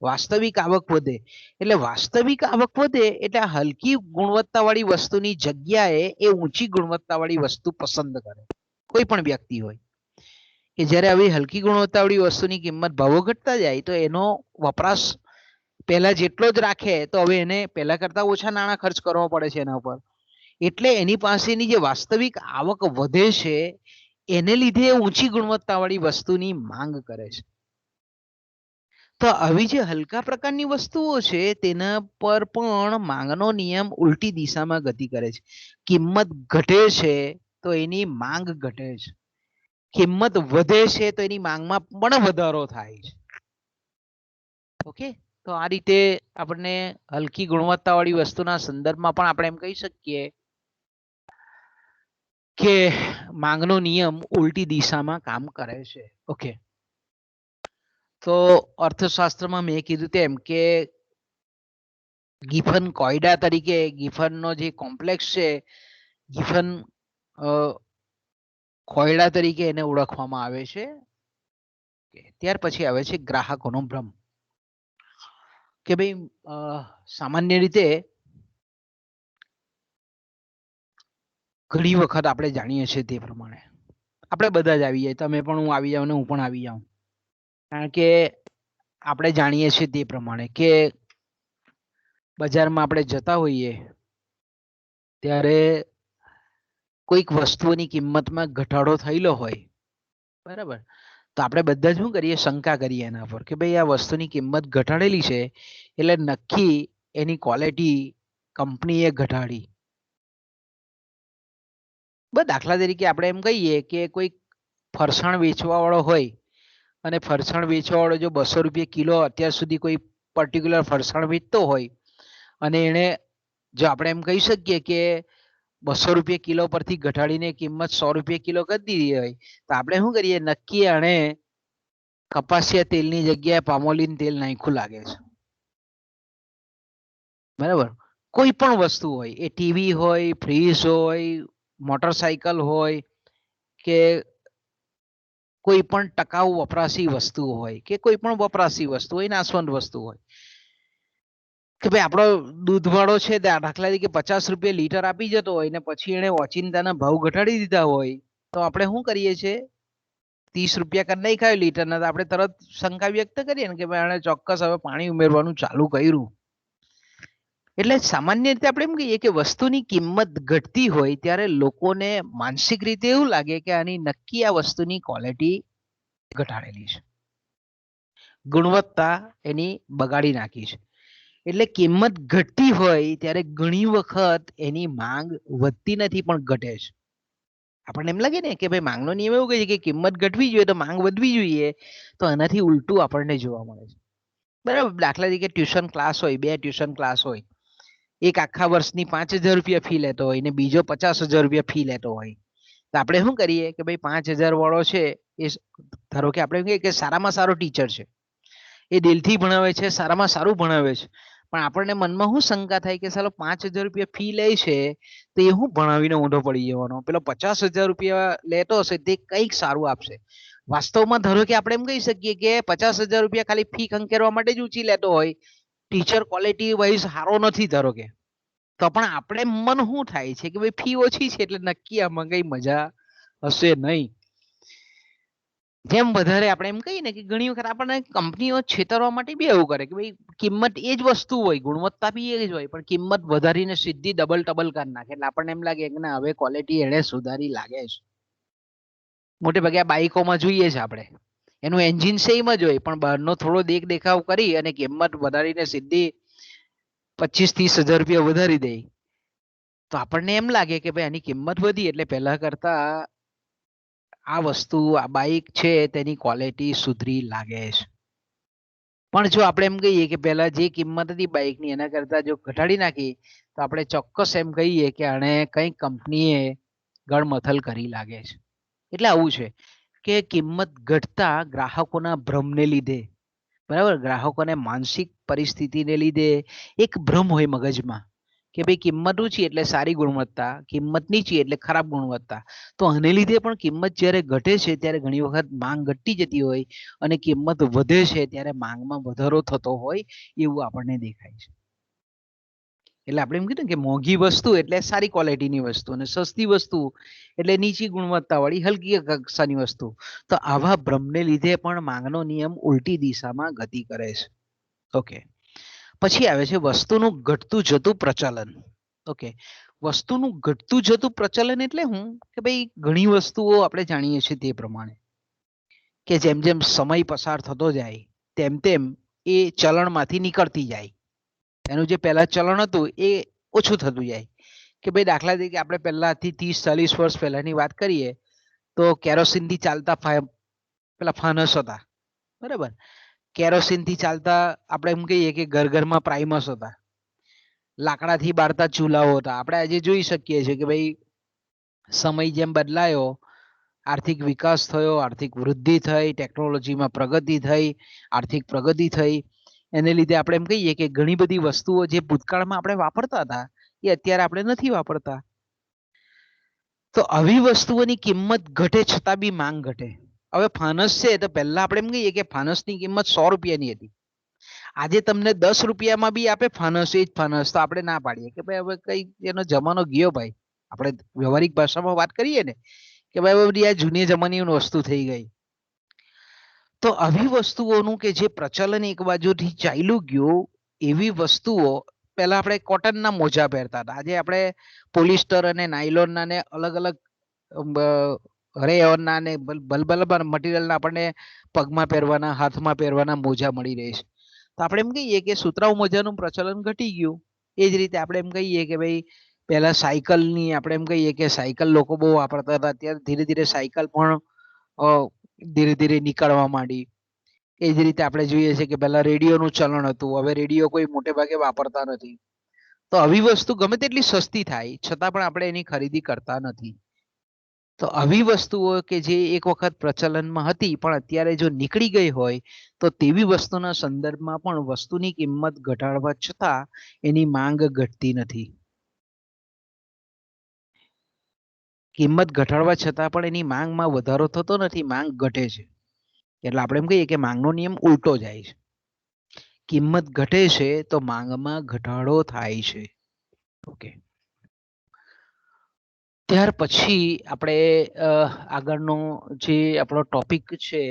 વાસ્તવિક આવક વધે. એટલે વાસ્તવિક આવક વધે એટલે હલકી ગુણવત્તાવાળી વસ્તુની જગ્યાએ એ ઊંચી ગુણવત્તાવાળી વસ્તુ પસંદ કરે. કોઈ પણ વ્યક્તિ હોય કે જ્યારે આવી હલકી ગુણવત્તાવાળી વસ્તુની કિંમત ભાવો ઘટતા જાય તો એનો વપરાશ પહેલા જેટલો જ રાખે તો હવે એને પહેલા કરતા ઓછા નાણાં ખર્ચ કરવા પડે છે એના ઉપર. એટલે એની પાસેની જે વાસ્તવિક આવક વધે છે એને લીધે ઊંચી ગુણવત્તાવાળી વસ્તુની માંગ કરે છે. તો આવી જે હલકા પ્રકારની વસ્તુઓ છે તેના પર પણ માંગનો નિયમ ઉલટી દિશામાં ગતિ કરે છે. કિંમત ઘટે છે તો એની માંગ ઘટે છે, કિંમત વધે છે તો એની માંગમાં પણ વધારો થાય છે. ઓકે, તો આ રીતે આપણને હલકી ગુણવત્તાવાળી વસ્તુના સંદર્ભમાં પણ આપણે એમ કહી શકીએ કે માંગનો નિયમ ઉલટી દિશામાં કામ કરે છે. ઓકે, તો અર્થશાસ્ત્રમાં મેં કીધું તેમ કે ગિફન કોયડા તરીકે ગિફનનો જે કોમ્પ્લેક્સ છે, ગિફન કોયડા તરીકે એને ઓળખવામાં આવે છે. ત્યાર પછી આવે છે ગ્રાહકોનો ભ્રમ. કે ભાઈ સામાન્ય રીતે ઘણી વખત આપણે જાણીએ છીએ તે પ્રમાણે આપણે બધા જ આવી જાય, તમે પણ હું આવી જાઉં ને હું પણ આવી જાઉં, કારણ કે આપણે જાણીએ છીએ તે પ્રમાણે કે બજારમાં આપણે જતા હોઈએ ત્યારે કોઈક વસ્તુની કિંમતમાં ઘટાડો થયેલો હોય, બરાબર, તો આપણે બધા જ શું કરીએ, શંકા કરીએ એના પર કે ભાઈ આ વસ્તુની કિંમત ઘટાડેલી છે એટલે નક્કી એની ક્વોલિટી કંપનીએ ઘટાડી. બસ દાખલા તરીકે આપણે એમ કહીએ કે કોઈ ફરસાણ વેચવા વાળો હોય અને ફરસાણ વેચવા વાળો જો 200 રૂપિયા કિલો અત્યાર સુધી કોઈ પર્ટિક્યુલર ફરસાણ વેચતો હોય અને એને જો આપણે એમ કહી શકીએ કે 200 રૂપિયા કિલો પરથી ઘટાડીને કિંમત 100 રૂપિયા કિલો કરી દીધી હોય, તો આપણે શું કરીએ, નક્કી આણે કપાસિયા તેલની જગ્યાએ પામોલીન તેલ નાખ્યું લાગે છે. બરાબર, કોઈ પણ વસ્તુ હોય, એ ટીવી હોય, ફ્રીજ હોય, મોટરસાયકલ હોય કે કોઈ પણ ટકાઉ વપરાશી વસ્તુ હોય કે કોઈ પણ વપરાશી વસ્તુ હોય, નાશવંત વસ્તુ હોય, કે ભાઈ આપણો દૂધવાળો છે દાખલા તરીકે 50 રૂપિયા લીટર આપી જતો હોય ને પછી એને ઓચિંતાના ભાવ ઘટાડી દીધા હોય, તો આપણે શું કરીએ છીએ, 30 રૂપિયા કરી નાખ્યા લીટરના, તો આપણે તરત શંકા વ્યક્ત કરીએ ને કે ભાઈ આને ચોક્કસ હવે પાણી ઉમેરવાનું ચાલુ કર્યું. એટલે સામાન્ય રીતે આપણે એમ કહીએ કે વસ્તુની કિંમત ઘટતી હોય ત્યારે લોકોને માનસિક રીતે એવું લાગે કે આની નક્કી આ વસ્તુની ક્વોલિટી ઘટાડેલી છે, ગુણવત્તા એની બગાડી નાખી છે. એટલે કિંમત ઘટતી હોય ત્યારે ઘણી વખત એની માંગ વધતી નથી પણ ઘટે છે. આપણને એમ લાગે ને કે ભાઈ માંગનો નિયમ એવું કહે છે કે કિંમત ઘટવી જોઈએ તો માંગ વધવી જોઈએ, તો આનાથી ઉલટું આપણને જોવા મળે છે. બરાબર, દાખલા તરીકે ટ્યુશન ક્લાસ હોય, 2 ટ્યુશન ક્લાસ હોય, એક આખા વર્ષની 5000 રૂપિયા ફી લેતો હોય ને બીજો 50000 રૂપિયા ફી લેતો હોય, તો આપણે શું કરીએ કે ભાઈ 5000 વાળો છે એ ધારો કે આપણે કહીએ કે સારામાં સારો ટીચર છે, એ દિલથી ભણાવે છે, સારામાં સારું ભણાવે છે, પણ આપણને મનમાં શું શંકા થાય કે સાલો 5000 રૂપિયા ફી લે છે તો એ હું ભણાવીને ઊંધો પડી જવાનો, પેલો 50000 રૂપિયા લેતો હશે તે કંઈક સારું આપશે. વાસ્તવમાં ધારો કે આપણે એમ કહી શકીએ કે 50000 રૂપિયા ખાલી ફી ખંખેરવા માટે જ ઊંચી લેતો હોય, ટીચર ક્વોલિટી વાઇઝ સારો નથી ધારો કે, તો પણ આપણે મન શું થાય છે કે ભાઈ ફી ઓછી છે એટલે નક્કી આમાં કઈ મજા હશે નહીં. જેમ વધારે આપણે એમ કહીએ ને કે ઘણી વખત આપણને કંપનીઓ છેતરવા માટે બી એવું કરે કે ભાઈ કિંમત એ જ વસ્તુ હોય, ગુણવત્તા બી એ જ હોય, પણ કિંમત વધારીને સીધી ડબલ કરી નાખે એટલે આપણને એમ લાગે કે ના હવે ક્વોલિટી એને સુધારી લાગે છે. મોટે ભાગે આ બાઇકોમાં જોઈએ છે આપણે, એનું એન્જિન સેમ જ હોય પણ બહારનો થોડો દેખાવ કરી અને કિંમત વધારીને સીધી 25-30 હજાર રૂપિયા વધારી દે, તો આપણને એમ લાગે કે ભાઈ આની કિંમત વધી એટલે પહેલા કરતા આ વસ્તુ આ બાઇક છે તેની ક્વોલિટી સુધરી લાગે છે. પણ જો આપણે એમ કહીએ કે પહેલા જે કિંમત હતી બાઇકની એના કરતા જો ઘટાડી નાખી તો આપણે ચોક્કસ એમ કહીએ કે આને કંઈક કંપનીએ ગળમથલ કરી લાગે છે. એટલે આવું છે કે કિંમત ઘટતા ગ્રાહકોના ભ્રમને લીધે, બરાબર, ગ્રાહકોને માનસિક પરિસ્થિતિને લીધે એક ભ્રમ હોય મગજમાં કે ભાઈ કિંમત ઊંચી એટલે સારી ગુણવત્તા, કિંમત નીચી એટલે ખરાબ ગુણવત્તા. તો આને લીધે પણ કિંમત જ્યારે ઘટે છે ત્યારે ઘણી વખત માંગ ઘટતી જતી હોય અને કિંમત વધે છે ત્યારે માંગમાં વધારો થતો હોય એવું આપણને દેખાય છે. એટલે આપણે એમ કીધું કે મોંઘી વસ્તુ એટલે સારી ક્વોલિટીની વસ્તુ અને સસ્તી વસ્તુ એટલે નીચી ગુણવત્તાવાળી હલકી કક્ષાની વસ્તુ. તો આવા ભ્રમને લીધે પણ માંગનો નિયમ ઉલટી દિશામાં ગતિ કરે છે. ઓકે, પછી આવે છે વસ્તુનું ઘટતું જતું પ્રચલન. ઓકે, વસ્તુનું ઘટતું જતું પ્રચલન એટલે શું કે ભાઈ ઘણી વસ્તુઓ આપણે જાણીએ છીએ તે પ્રમાણે કે જેમ જેમ સમય પસાર થતો જાય તેમ તેમ એ ચલણમાંથી નીકળતી જાય. એનું જે પહેલા ચલણ હતું એ ઓછું થતું જાય. કે ભાઈ દાખલા તરીકે આપણે પહેલાથી 30-40 વર્ષ પહેલાની વાત કરીએ તો કેરોસીનથી ચાલતા પેલા ફાનસ હતા, બરાબર. કેરોસીનથી ચાલતા આપણે એમ કહીએ કે ઘર ઘરમાં પ્રાઇમસ હતા, લાકડાથી બાળતા ચૂલાઓ હતા. આપણે આજે જોઈ શકીએ છીએ કે ભાઈ સમય જેમ બદલાયો, આર્થિક વિકાસ થયો, આર્થિક વૃદ્ધિ થઈ, ટેકનોલોજીમાં પ્રગતિ થઈ, આર્થિક પ્રગતિ થઈ, એને લીધે આપણે એમ કહીએ કે ઘણી બધી વસ્તુઓ જે ભૂતકાળમાં આપણે વાપરતા હતા એ અત્યારે આપણે નથી વાપરતા. તો આવી વસ્તુઓની કિંમત ઘટે છતાં બી માંગ ઘટે. હવે ફાનસ છે તો પહેલા આપણે એમ કહીએ કે ફાનસની કિંમત 100 રૂપિયાની હતી. આજે તમને 10 રૂપિયામાં બી આપે ફાનસ, એ જ ફાનસ, તો આપણે ના પાડીએ કે ભાઈ હવે કઈ એનો જમાનો ગયો ભાઈ. આપણે વ્યવહારિક ભાષામાં વાત કરીએ ને કે ભાઈ હવે બધી આ જૂની જમાનાની વસ્તુ થઈ ગઈ. તો આવી વસ્તુઓનું કે જે પ્રચલન એક બાજુથી ચાલ્યું ગયું, એવી વસ્તુઓ પહેલા આપણે કોટનના મોજા પહેરતા હતા. આજે આપણે પોલિસ્ટર અને નાયલોનના ને અલગ અલગ રેયોનના ને ભલભલા મટીરિયલના આપણને પગમાં પહેરવાના, હાથમાં પહેરવાના મોજા મળી રહે છે. તો આપણે એમ કહીએ કે સુતરાઉ મોજાનું પ્રચલન ઘટી ગયું. એ જ રીતે આપણે એમ કહીએ કે ભાઈ પહેલા સાયકલની આપણે એમ કહીએ કે સાયકલ લોકો બહુ વાપરતા હતા, અત્યારે ધીરે ધીરે સાયકલ પણ ધીરે ધીરે નીકળવા માંડી. એ જ રીતે આપણે જોઈએ છીએ કે પહેલા રેડિયોનું ચલણ હતું, હવે રેડિયો કોઈ મોટે ભાગે વાપરતા નથી. તો આવી વસ્તુ ગમે તેટલી સસ્તી થાય છતાં પણ આપણે એની ખરીદી કરતા નથી. તો આવી વસ્તુઓ કે જે એક વખત પ્રચલનમાં હતી પણ અત્યારે જો નીકળી ગઈ હોય તો તેવી વસ્તુના સંદર્ભમાં પણ વસ્તુની કિંમત ઘટાડવા છતાં એની માંગ ઘટતી નથી. કિંમત ઘટાડવા છતાં પણ એની માંગમાં વધારો થતો નથી, માંગ ઘટે છે. એટલે આપણે એમ કહીએ કે માંગનો નિયમ ઉલટો જાય છે. કિંમત ઘટે છે તો માંગમાં ઘટાડો થાય છે. ઓકે, ત્યાર પછી આપણે આગળનો જે આપણો ટોપિક છે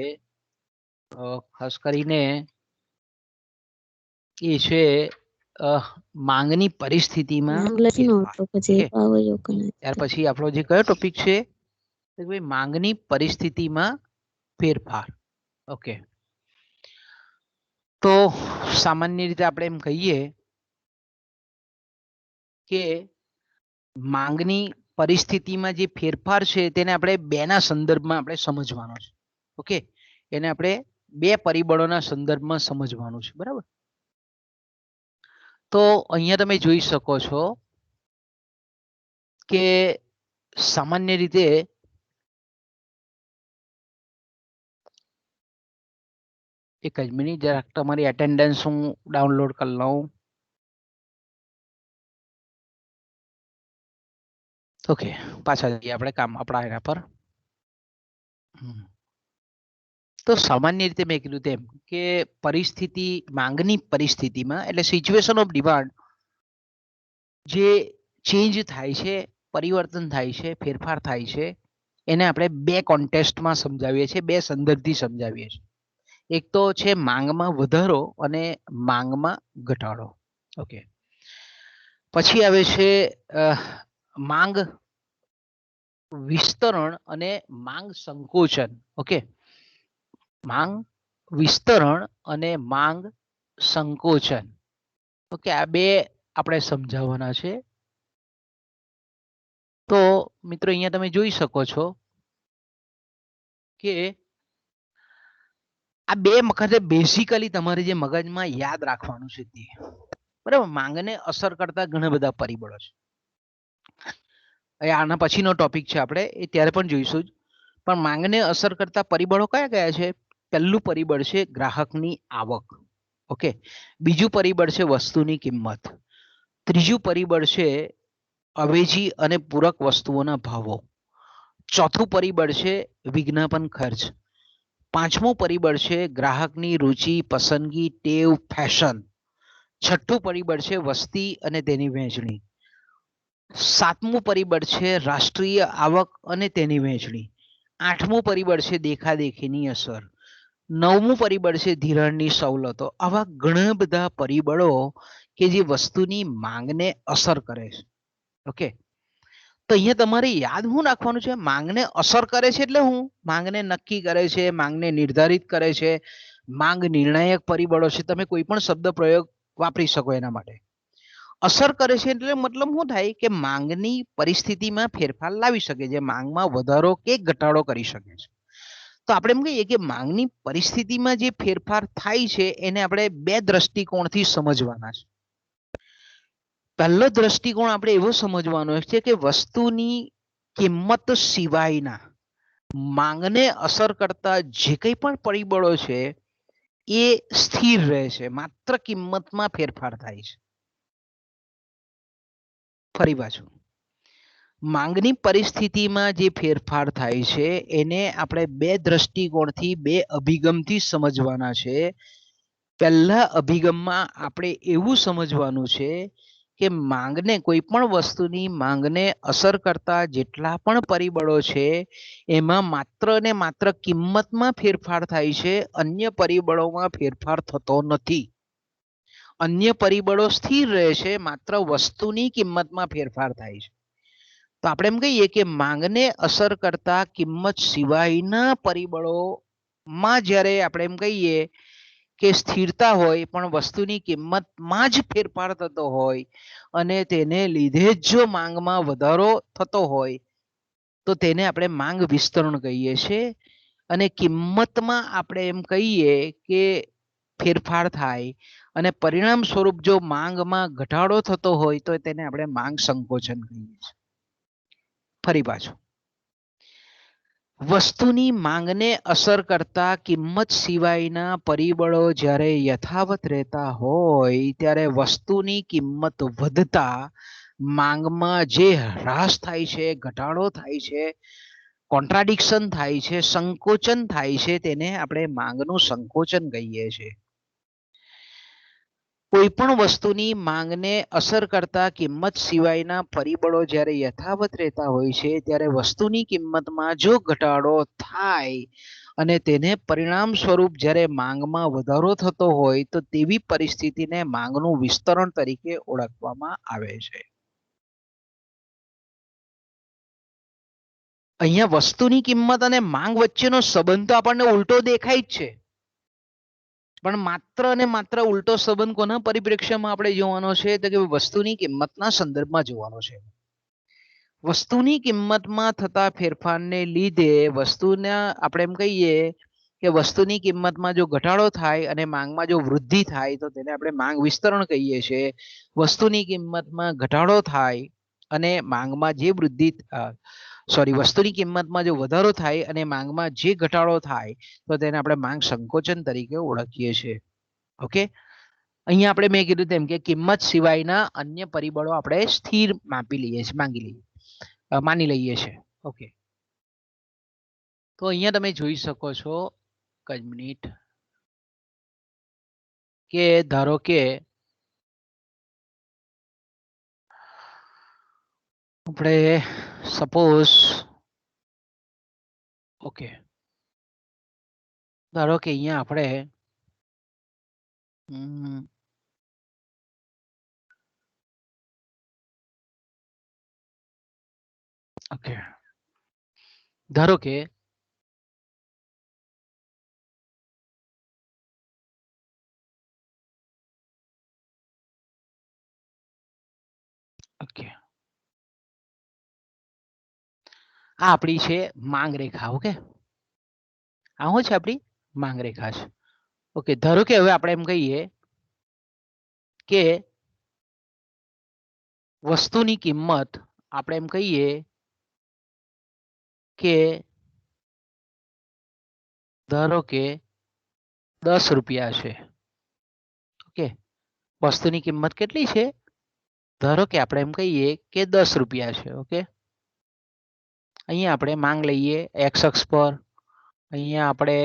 ખાસ કરીને એ છે માંગની પરિસ્થિતિમાં ત્યાર પછી આપણો જે કયો ટોપિક છે માંગની પરિસ્થિતિમાં ફેરફાર. ઓકે, તો સામાન્ય રીતે આપણે એમ કહીએ કે માંગની પરિસ્થિતિમાં જે ફેરફાર છે તેને આપણે બેના સંદર્ભમાં આપણે સમજવાનો છે. ઓકે, એને આપણે બે પરિબળોના સંદર્ભમાં સમજવાનું છે, બરાબર. તો અહીંયા તમે જોઈ શકો છો કે સામાન્ય રીતે એક જ મિનિટ, જરાક તમારી એટેન્ડન્સ હું ડાઉનલોડ કરી લઉં. ઓકે, પાછા જઈએ આપણે કામ આપણા એના પર. તો સામાન્ય રીતે મેં કીધું તેમ કે પરિસ્થિતિ, માંગની પરિસ્થિતિમાં એટલે સિચ્યુએશન ઓફ ડિમાન્ડ જે ચેન્જ થાય છે, પરિવર્તન થાય છે, ફેરફાર થાય છે, એને આપણે બે કોન્ટેક્સ્ટમાં સમજાવીએ છીએ, બે સંદર્ભથી સમજાવીએ છીએ. એક તો છે માંગમાં વધારો અને માંગમાં ઘટાડો. ઓકે, પછી આવે છે માંગ વિસ્તરણ અને માંગ સંકોચન. ઓકે, માંગ વિસ્તરણ અને માંગ સંકોચન. ઓકે, આ બે આપણે સમજાવવાના છે. તો મિત્રો અહીંયા તમે જોઈ શકો છો કે આ બે વખતે બેઝિકલી તમારે જે મગજમાં યાદ રાખવાનું છે તે, બરાબર. માંગને અસર કરતા ઘણા બધા પરિબળો છે. આના પછીનો ટોપિક છે, આપણે એ ત્યારે પણ જોઈશું. પણ માંગને અસર કરતા પરિબળો કયા કયા છે? પહેલું પરિબળ છે ગ્રાહકની આવક. ઓકે, બીજું પરિબળ છે વસ્તુની કિંમત. ત્રીજું પરિબળ છે અવેજી અને પૂરક વસ્તુઓના ભાવો. ચોથું પરિબળ છે વિજ્ઞાપન ખર્ચ. પાંચમું પરિબળ છે ગ્રાહકની રુચિ, પસંદગી, ટેવ, ફેશન. છઠ્ઠું પરિબળ છે વસ્તી અને તેની વહેંચણી. સાતમું પરિબળ છે રાષ્ટ્રીય આવક અને તેની વહેંચણી. આઠમું પરિબળ છે દેખાદેખીની અસર. નવમું પરિબળ છે ધિરાણની સવલતો. આવા ઘણા બધા પરિબળો કે જે વસ્તુની માંગને અસર કરે છે. ઓકે, તો અહીંયા તમારે યાદ શું રાખવાનું છે? માંગને અસર કરે છે એટલે હું માંગને નક્કી કરે છે, માંગને નિર્ધારિત કરે છે, માંગ નિર્ણાયક પરિબળો છે, તમે કોઈ પણ શબ્દ પ્રયોગ વાપરી શકો એના માટે. અસર કરે છે એટલે મતલબ શું થાય કે માંગની પરિસ્થિતિમાં ફેરફાર લાવી શકે છે, માંગમાં વધારો કે ઘટાડો કરી શકે છે. તો આપણે એમ કહીએ કે માંગની પરિસ્થિતિમાં જે ફેરફાર થાય છે એને આપણે બે દ્રષ્ટિકોણથી સમજવાના છે. પહેલો દ્રષ્ટિકોણ આપણે એવો સમજવાનો છે કે વસ્તુની કિંમત સિવાયના માંગને અસર કરતા જે કંઈ પણ પરિબળો છે એ સ્થિર રહે છે, માત્ર કિંમતમાં ફેરફાર થાય છે. ફરી પાછું, માંગની પરિસ્થિતિમાં જે ફેરફાર થાય છે એને આપણે બે દ્રષ્ટિકોણથી, બે અભિગમથી સમજવાના છે. પહેલા અભિગમમાં આપણે એવું સમજવાનું છે કે માંગને, કોઈ પણ વસ્તુની માંગને અસર કરતા જેટલા પણ પરિબળો છે એમાં માત્ર ને માત્ર કિંમતમાં ફેરફાર થાય છે, અન્ય પરિબળોમાં ફેરફાર થતો નથી. અન્ય પરિબળો સ્થિર રહે છે, માત્ર વસ્તુની કિંમતમાં ફેરફાર થાય છે. તો આપણે એમ કહીએ કે માંગને અસર કરતા કિંમત સિવાયના પરિબળોમાં જ્યારે આપણે એમ કહીએ કે સ્થિરતા હોય પણ વસ્તુની કિંમતમાં જ ફેરફાર થતો હોય અને તેને લીધે જ જો માંગમાં વધારો થતો હોય તો તેને આપણે માંગ વિસ્તરણ કહીએ છીએ. અને કિંમતમાં આપણે એમ કહીએ કે ફેરફાર થાય અને પરિણામ સ્વરૂપ જો માંગમાં ઘટાડો થતો હોય તો તેને આપણે માંગ સંકોચન કહીએ છીએ. ફરી પાછું, વસ્તુની માંગને અસર કરતા કિંમત સિવાયના પરિબળો જ્યારે યથાવત રહેતા હોય ત્યારે વસ્તુની કિંમત વધતા માંગમાં જે હ્રાસ થાય છે, ઘટાડો થાય છે, કોન્ટ્રાડિક્શન થાય છે, સંકોચન થાય છે, તેને આપણે માંગનું સંકોચન કહીએ છીએ. કોઈ પણ વસ્તુની માંગને અસર કરતા કિંમત સિવાયના પરિબળો જ્યારે યથાવત રહેતા હોય છે ત્યારે વસ્તુની કિંમતમાં જો ઘટાડો થાય અને તેને પરિણામ સ્વરૂપ જ્યારે માંગમાં વધારો થતો હોય તો તેવી પરિસ્થિતિને માંગનું વિસ્તરણ તરીકે ઓળખવામાં આવે છે. અહીંયા વસ્તુની કિંમત અને માંગ વચ્ચેનો સંબંધ તો આપણને ઉલટો દેખાય જ છે, પણ માત્ર અને માત્ર ઉલટો સંબંધ કોના પરિપ્રેક્ષ્યમાં આપણે જોવાનો છે તો કે વસ્તુની કિંમતના સંદર્ભમાં જોવાનો છે. વસ્તુની કિંમતમાં થતા ફેરફારને લીધે વસ્તુના આપણે એમ કહીએ કે વસ્તુની કિંમતમાં જો ઘટાડો થાય અને માંગમાં જો વૃદ્ધિ થાય તો તેને આપણે માંગ વિસ્તરણ કહીએ છીએ. વસ્તુની કિંમતમાં ઘટાડો થાય અને માંગમાં જે વૃદ્ધિ વસ્તુની કિંમતમાં જો વધારો થાય અને માંગમાં જે ઘટાડો થાય તો તેને આપણે માંગ સંકોચન તરીકે ઓળખીએ છીએ. ઓકે, અહીંયા આપણે મેં કીધું તેમ કે કિંમત સિવાયના અન્ય પરિબળો આપણે સ્થિર માપી લઈએ છીએ, માની લઈએ છીએ. ઓકે, તો અહીંયા તમે જોઈ શકો છો કઈ મિનિટ કે ધારો કે આપણે સપોઝ ઓકે, ધારો કે અહીંયા આપણે ઓકે, ધારો કે ઓકે, આ આપણી છે માંગ રેખા. ઓકે, આ શું છે? આપણી માંગ રેખા છે. ઓકે, ધારો કે હવે આપણે એમ કહીએ કે વસ્તુની કિંમત આપણે એમ કહીએ કે ધારો કે 10 રૂપિયા છે. ઓકે, વસ્તુની કિંમત કેટલી છે? ધારો કે આપણે એમ કહીએ કે 10 રૂપિયા છે. ઓકે, અહીંયા આપણે માંગ લઈએ x અક્ષ પર, અહીંયા આપણે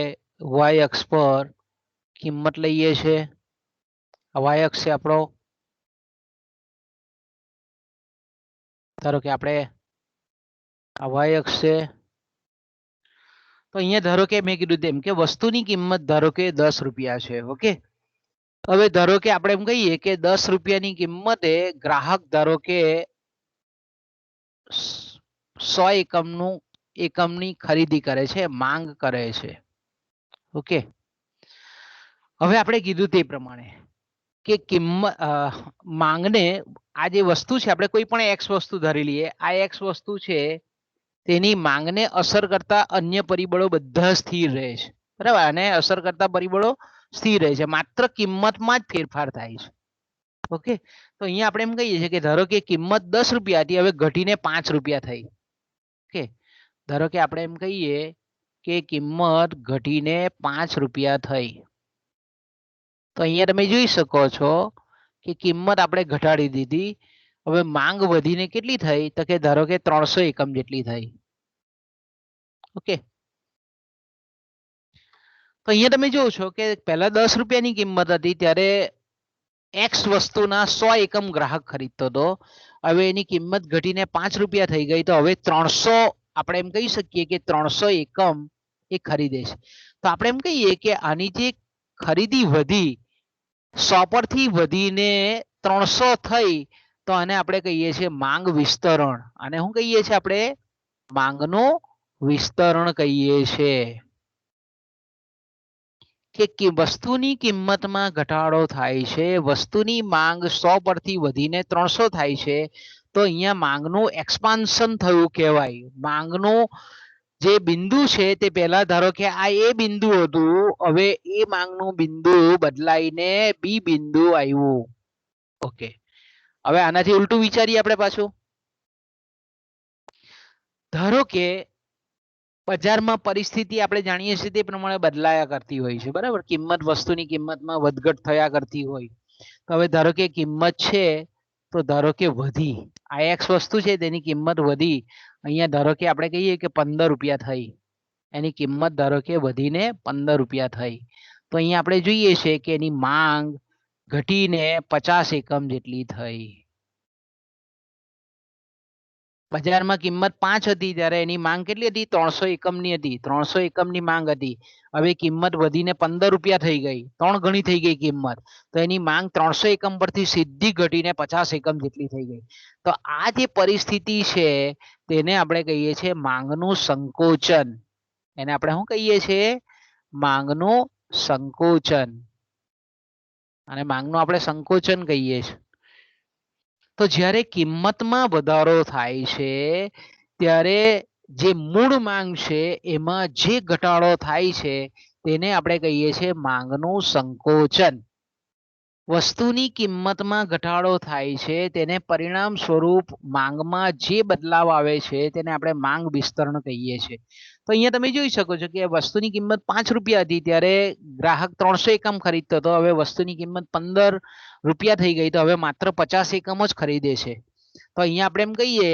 y અક્ષ પર કિંમત લઈએ છે. y અક્ષ છે આપણો, ધારો કે આપણે આ y અક્ષ છે. તો અહીંયા ધારો કે મેં કીધું તેમ કે વસ્તુની કિંમત ધારો કે 10 રૂપિયા છે. ઓકે, હવે ધારો કે આપણે એમ કહીએ કે 10 રૂપિયાની કિંમતે ગ્રાહક ધારો કે 100 એકમની ખરીદી કરે છે, માંગ કરે છે. ઓકે, હવે આપણે કીધું તે પ્રમાણે કે કિંમત માંગને આ જે વસ્તુ છે આપણે કોઈ પણ એક્સ વસ્તુ ધરી લઈએ આ એક્સ વસ્તુ છે તેની માંગને અસર કરતા અન્ય પરિબળો બધા સ્થિર રહે છે બરાબર અને અસર કરતા પરિબળો સ્થિર રહે છે માત્ર કિંમતમાં જ ફેરફાર થાય છે ઓકે તો અહીંયા આપણે એમ કહીએ છીએ કે ધારો કે કિંમત 10 રૂપિયા હતી હવે ઘટીને 5 રૂપિયા થઈ ઓકે ધારો કે આપણે એમ કહીએ કે કિંમત ઘટીને 5 રૂપિયા થઈ તો અહીંયા તમે જોઈ શકો છો કે કિંમત આપણે ઘટાડી દીધી હવે માંગ વધીને કેટલી થઈ તો કે ધારો કે 300 એકમ જેટલી થઈ ઓકે તો અહીંયા તમે જોવો છો કે પહેલા 10 રૂપિયાની કિંમત હતી ત્યારે એક્સ વસ્તુના 100 એકમ ગ્રાહક ખરીદતો હતો હવે એની કિંમત ઘટીને 5 રૂપિયા થઈ ગઈ તો હવે 300 આપણે એમ કહી શકીએ કે 300 એકમ એ ખરીદે છે તો આપણે એમ કહીએ કે આની જે ખરીદી વધી 100 પરથી વધીને 300 થઈ તો આને આપણે કહીએ છીએ માંગ વિસ્તરણ અને શું કહીએ છીએ આપણે માંગનું વિસ્તરણ કહીએ છીએ કે વસ્તુની કિંમતમાં ઘટાડો થાય છે વસ્તુની માંગ 100 પરથી વધીને 300 થાય છે તો અહીંયા માંગનું એક્સપાન્શન થયું કહેવાય માંગનું જે બિંદુ છે તે પહેલા ધારો કે આ એ બિંદુ હતું હવે એ માંગનું બિંદુ બદલાઈને બી બિંદુ આવ્યું ઓકે હવે આનાથી ઉલટું વિચારીએ આપણે પાછું ધારો કે બજારમાં પરિસ્થિતિ આપણે જાણીએ છીએ તે પ્રમાણે બદલાયા કરતી હોય છે બરાબર કિંમત વસ્તુની કિંમતમાં વધઘટ થયા કરતી હોય તો હવે ધારો કે કિંમત છે તો ધારો કે વધી આ એક્સ વસ્તુ છે તેની કિંમત વધી અહીંયા ધારો કે આપણે કહીએ કે 15 રૂપિયા થઈ એની કિંમત ધારો કે વધીને 15 રૂપિયા થઈ તો અહીંયા આપણે જોઈએ છે કે એની માંગ ઘટીને 50 એકમ જેટલી થઈ બજારમાં કિંમત 5 હતી ત્યારે એની માંગ કેટલી હતી 300 એકમની હતી 300 એકમની માંગ હતી હવે કિંમત વધીને 15 રૂપિયા થઈ ગઈ 3 ગણી થઈ ગઈ કિંમત તો એની માંગ 300 એકમ પરથી સીધી ઘટીને 50 એકમ જેટલી થઈ ગઈ તો આ જે પરિસ્થિતિ છે તેને આપણે કહીએ છીએ માંગનું સંકોચન એને આપણે શું કહીએ છીએ માંગનું સંકોચન અને માંગનું આપણે સંકોચન કહીએ છીએ તો જ્યારે કિંમતમાં વધારો થાય છે ત્યારે જે મૂળ માંગ છે એમાં જે ઘટાડો થાય છે તેને આપણે કહીએ છીએ માંગનું સંકોચન વસ્તુની કિંમતમાં ઘટાડો થાય છે તેને પરિણામ સ્વરૂપ માંગમાં જે બદલાવ આવે છે તેને આપણે માંગ વિસ્તરણ કહીએ છીએ તો અહીંયા તમે જોઈ શકો છો કે વસ્તુની કિંમત 5 રૂપિયા હતી ત્યારે ગ્રાહક 300 એકમ ખરીદતો હતો હવે વસ્તુની કિંમત 15 રૂપિયા થઈ ગઈ તો હવે માત્ર 50 એકમ જ ખરીદે છે તો અહીંયા આપણે એમ કહીએ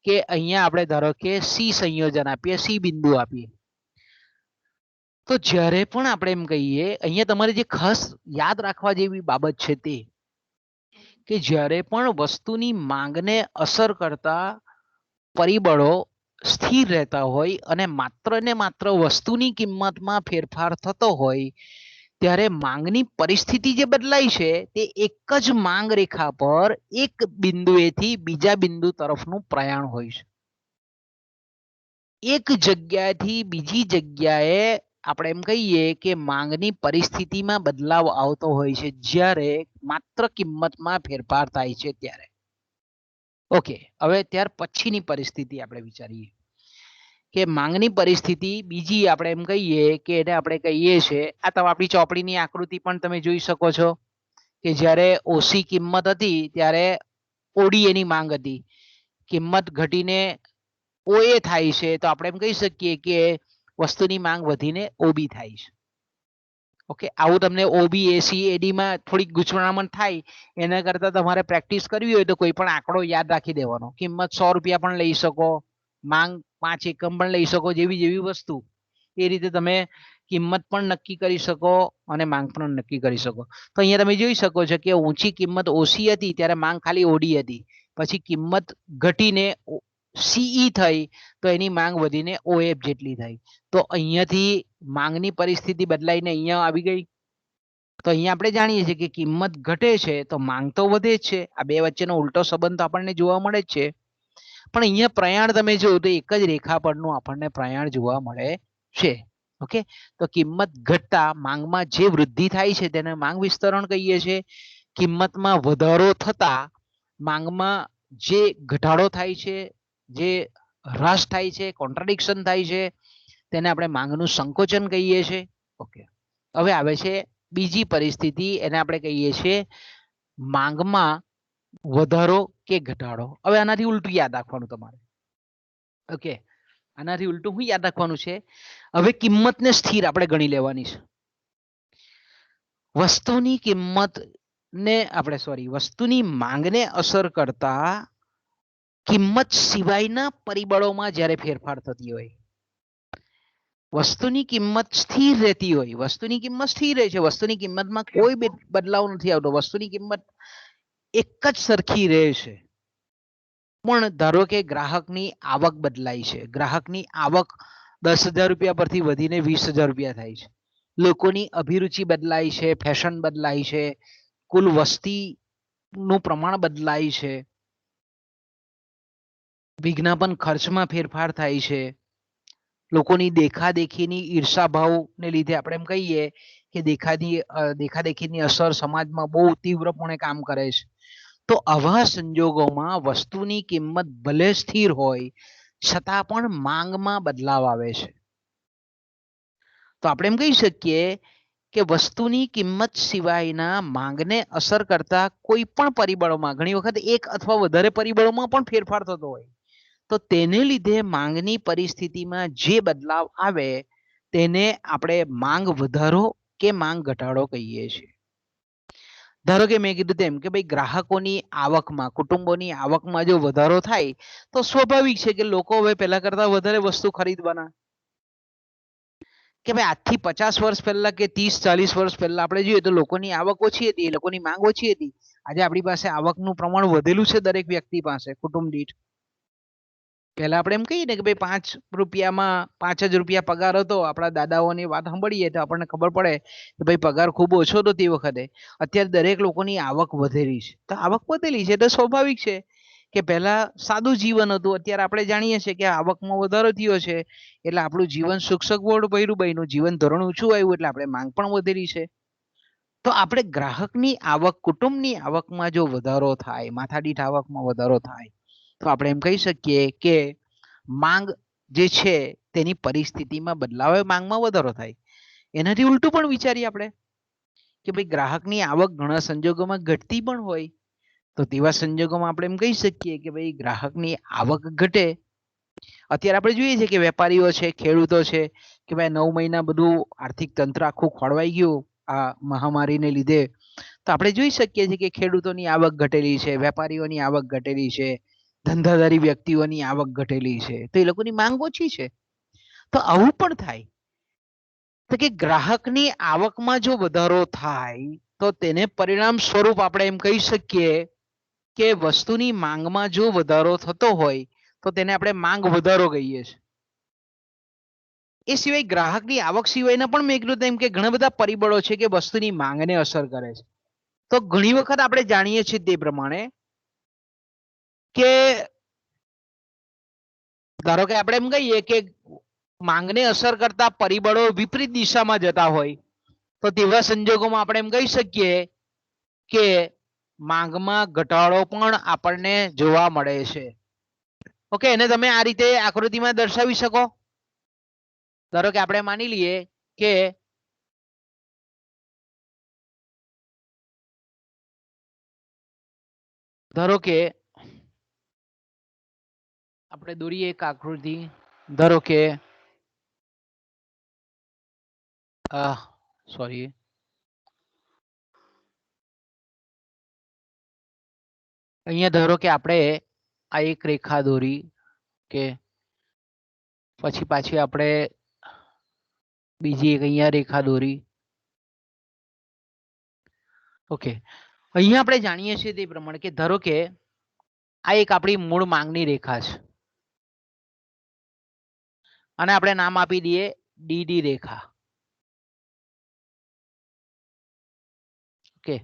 કે અહીંયા આપણે ધારો કે સી સંયોજન આપીએ સી બિંદુ આપીએ તો જ્યારે પણ આપણે એમ કહીએ અહીંયા તમારે જે ખાસ યાદ રાખવા જેવી બાબત છે તે કે જ્યારે પણ વસ્તુની માંગને અસર કરતા પરિબળો સ્થિર રહેતા હોય અને માત્ર ને માત્ર વસ્તુની કિંમતમાં ફેરફાર થતો હોય ત્યારે માંગની પરિસ્થિતિ જે બદલાય છે તે એક જ માંગ રેખા પર એક બિંદુએથી બીજા બિંદુ તરફનું પ્રયાણ હોય છે એક જગ્યાએથી બીજી જગ્યાએ આપણે એમ કહીએ કે માંગની પરિસ્થિતિમાં બદલાવ આવતો હોય છે જ્યારે માત્ર કિંમતમાં ફેરફાર થાય છે ત્યારે ઓકે હવે ત્યાર પછીની પરિસ્થિતિ આપણે વિચારીએ કે માંગની પરિસ્થિતિ બીજી આપણે એમ કહીએ કે એને આપણે કહીએ છીએ આ તો આપણી ચોપડીની આકૃતિ પણ તમે જોઈ શકો છો કે જ્યારે ઓછી કિંમત હતી ત્યારે ઓડી એની માંગ હતી કિંમત ઘટીને ઓએ થાય છે તો આપણે એમ કહી શકીએ કે વસ્તુની માંગ વધીને ઓબી થાય છે ઓકે આવું તમને ઓબી એસી એડીમાં થોડીક ગૂંચવણામણ થાય એના કરતાં તમારે પ્રેક્ટિસ કરવી હોય તો કોઈ પણ આંકડો યાદ રાખી દેવાનો કિંમત 100 રૂપિયા પણ લઈ શકો માંગ 5 એકમ પણ લઈ શકો જેવી જેવી વસ્તુ એ રીતે તમે કિંમત પણ નક્કી કરી શકો અને માંગ પણ નક્કી કરી શકો તો અહીંયા તમે જોઈ શકો છો કે ઊંચી કિંમત ઓછી હતી ત્યારે માંગ ખાલી ઓડી હતી પછી કિંમત ઘટીને સીઈ થઈ તો એની માંગ વધીને ઓએફ જેટલી થઈ તો અહીંયાથી માંગની પરિસ્થિતિ બદલાઈને અહીંયા આવી ગઈ તો અહીંયા આપણે જાણીએ છીએ કે કિંમત ઘટે છે તો માંગ તો વધે જ છે આ બે વચ્ચેનો ઉલટો સંબંધ આપણને જોવા મળે જ છે પણ અહીંયા પ્રયાણ તમે જોવો તો એક જ રેખા પરનું આપણને પ્રયાણ જોવા મળે છે ઓકે, તો કિંમત ઘટતા માંગમાં જે વૃદ્ધિ થાય છે તેને માંગ વિસ્તરણ કહીએ છીએ. કિંમતમાં વધારો થતા માંગમાં જે ઘટાડો થાય છે, જે હ્રાસ થાય છે, કોન્ટ્રાડિક્શન થાય છે, તેને આપણે માંગનું સંકોચન કહીએ છીએ. ઓકે, હવે આવે છે બીજી પરિસ્થિતિ, એને આપણે કહીએ છીએ માંગમાં વધારો કે ઘટાડો. હવે આનાથી ઉલટું યાદ રાખવાનું તમારે. ઓકે, આનાથી ઉલટું શું યાદ રાખવાનું છે? હવે કિંમતને સ્થિર આપણે ગણી લેવાની છે. વસ્તુની કિંમત ને આપણે વસ્તુની માંગને અસર કરતા કિંમત સિવાયના પરિબળોમાં જ્યારે ફેરફાર થતી હોય, વસ્તુની કિંમત સ્થિર રહેતી હોય, વસ્તુની કિંમત સ્થિર રહે છે, વસ્તુની કિંમતમાં કોઈ બદલાવ નથી આવતો, વસ્તુની કિંમત એક જ સરખી રહે છે, પણ ધારો કે ગ્રાહકની આવક બદલાય છે, ગ્રાહકની આવક 10,000 રૂપિયા પરથી વધીને 20,000 રૂપિયા થાય છે, લોકોની અભિરુચિ બદલાય છે, ફેશન બદલાય છે, કુલ વસ્તીનું પ્રમાણ બદલાય છે, વિજ્ઞાપન ખર્ચમાં ફેરફાર થાય છે, લોકોની દેખાદેખીની ઈર્ષાભાવને લીધે આપણે એમ કહીએ કે દેખાદેખીની અસર સમાજમાં બહુ તીવ્રપણે કામ કરે છે. તો આવા સંજોગોમાં વસ્તુની કિંમત ભલે સ્થિર હોય છતાં પણ માંગમાં બદલાવ આવે છે. તો આપણે એમ કહી શકીએ કે વસ્તુની કિંમત સિવાયના માંગને અસર કરતા કોઈ પણ પરિબળોમાં, ઘણી વખત એક અથવા વધારે પરિબળોમાં પણ ફેરફાર થતો હોય, તો તેને લીધે માંગની પરિસ્થિતિમાં જે બદલાવ આવે તેને આપણે માંગ વધારો કે માંગ ઘટાડો કહીએ છીએ. ધારો કે મેં કીધું તેમ કે ભાઈ ગ્રાહકોની આવકમાં, કુટુંબોની આવકમાં જો વધારો થાય તો સ્વાભાવિક છે કે લોકો હવે પહેલા કરતા વધારે વસ્તુ ખરીદવાના. કે ભાઈ આજથી 50 વર્ષ પહેલા કે 30-40 વર્ષ પહેલા આપણે જોઈએ તો લોકોની આવક ઓછી હતી, લોકોની માંગ ઓછી હતી. આજે આપણી પાસે આવકનું પ્રમાણ વધેલું છે દરેક વ્યક્તિ પાસે, કુટુંબ દીઠ. પહેલા આપણે એમ કહીએ ને કે ભાઈ 5 રૂપિયામાં 5 જ રૂપિયા પગાર હતો. આપણા દાદાઓની વાત સાંભળીએ તો આપણને ખબર પડે કે ભાઈ પગાર ખૂબ ઓછો હતો તે વખતે. અત્યારે દરેક લોકોની આવક વધેલી છે. તો આવક વધેલી છે એટલે સ્વાભાવિક છે કે પહેલા સાદું જીવન હતું, અત્યારે આપણે જાણીએ છીએ કે આવકમાં વધારો થયો છે એટલે આપણું જીવન સુખ સગવડ ભર્યું બન્યું, જીવન ધોરણ ઊંચું આવ્યું એટલે આપણે માંગ પણ વધેલી છે. તો આપણે ગ્રાહકની આવક, કુટુંબની આવકમાં જો વધારો થાય, માથાદીઠ આવકમાં વધારો થાય, તો આપણે એમ કહી શકીએ કે માંગ જે છે તેની પરિસ્થિતિમાં બદલાવ આવે, માંગમાં વધારો થાય. એનાથી ઉલટું પણ વિચારીએ આપણે કે ભાઈ ગ્રાહકની આવક ઘણા સંજોગોમાં ઘટતી પણ હોય, તો તેવા સંજોગોમાં આપણે એમ કહી શકીએ કે ભાઈ ગ્રાહકની આવક ઘટે. અત્યારે આપણે જોઈએ છીએ કે વેપારીઓ છે, ખેડૂતો છે કે ભાઈ 9 મહિના બધું આર્થિક તંત્ર આખું ખોળવાઈ ગયું આ મહામારીને લીધે. તો આપણે જોઈ શકીએ છીએ કે ખેડૂતોની આવક ઘટેલી છે, વેપારીઓની આવક ઘટેલી છે, ધંધાદારી વ્યક્તિઓની આવક ઘટેલી છે, તો એ લોકોની માંગ ઓછી છે. તો આવું પણ થાય તો કે ગ્રાહકની આવકમાં જો વધારો થાય તો તેને પરિણામ સ્વરૂપ આપણે એમ કહી શકીએ કે વસ્તુની માંગમાં જો વધારો થતો હોય તો તેને આપણે માંગ વધારો કહીએ છીએ. એ સિવાય ગ્રાહકની આવક સિવાયના પણ મેં કીધું તેમ કે ઘણા બધા પરિબળો છે કે વસ્તુની માંગને અસર કરે છે. તો ઘણી વખત આપણે જાણીએ છીએ તે પ્રમાણે કે ધારો કે આપણે એમ કહીએ કે માંગને અસર કરતા પરિબળો વિપરીત દિશામાં જતા હોય, તો તેવા સંજોગોમાં આપણે એમ કહી શકીએ કે માંગમાં ઘટાડો પણ આપણને જોવા મળે છે. ઓકે, એને તમે આ રીતે આકૃતિમાં દર્શાવી શકો. ધારો કે આપણે માની લઈએ કે આપણે દોરીએ એક આકૃતિ. ધારો કે સોરી, અહીંયા ધારો કે આપણે આ એક રેખા દોરી કે પછી પાછી આપણે બીજી એક અહીંયા રેખા દોરી. ઓકે, અહીંયા આપણે જાણીએ છીએ તે પ્રમાણે કે ધારો કે આ એક આપણી મૂળ માંગની રેખા છે અને આપણે નામ આપી દઈએ ડીડી રેખા. ઓકે,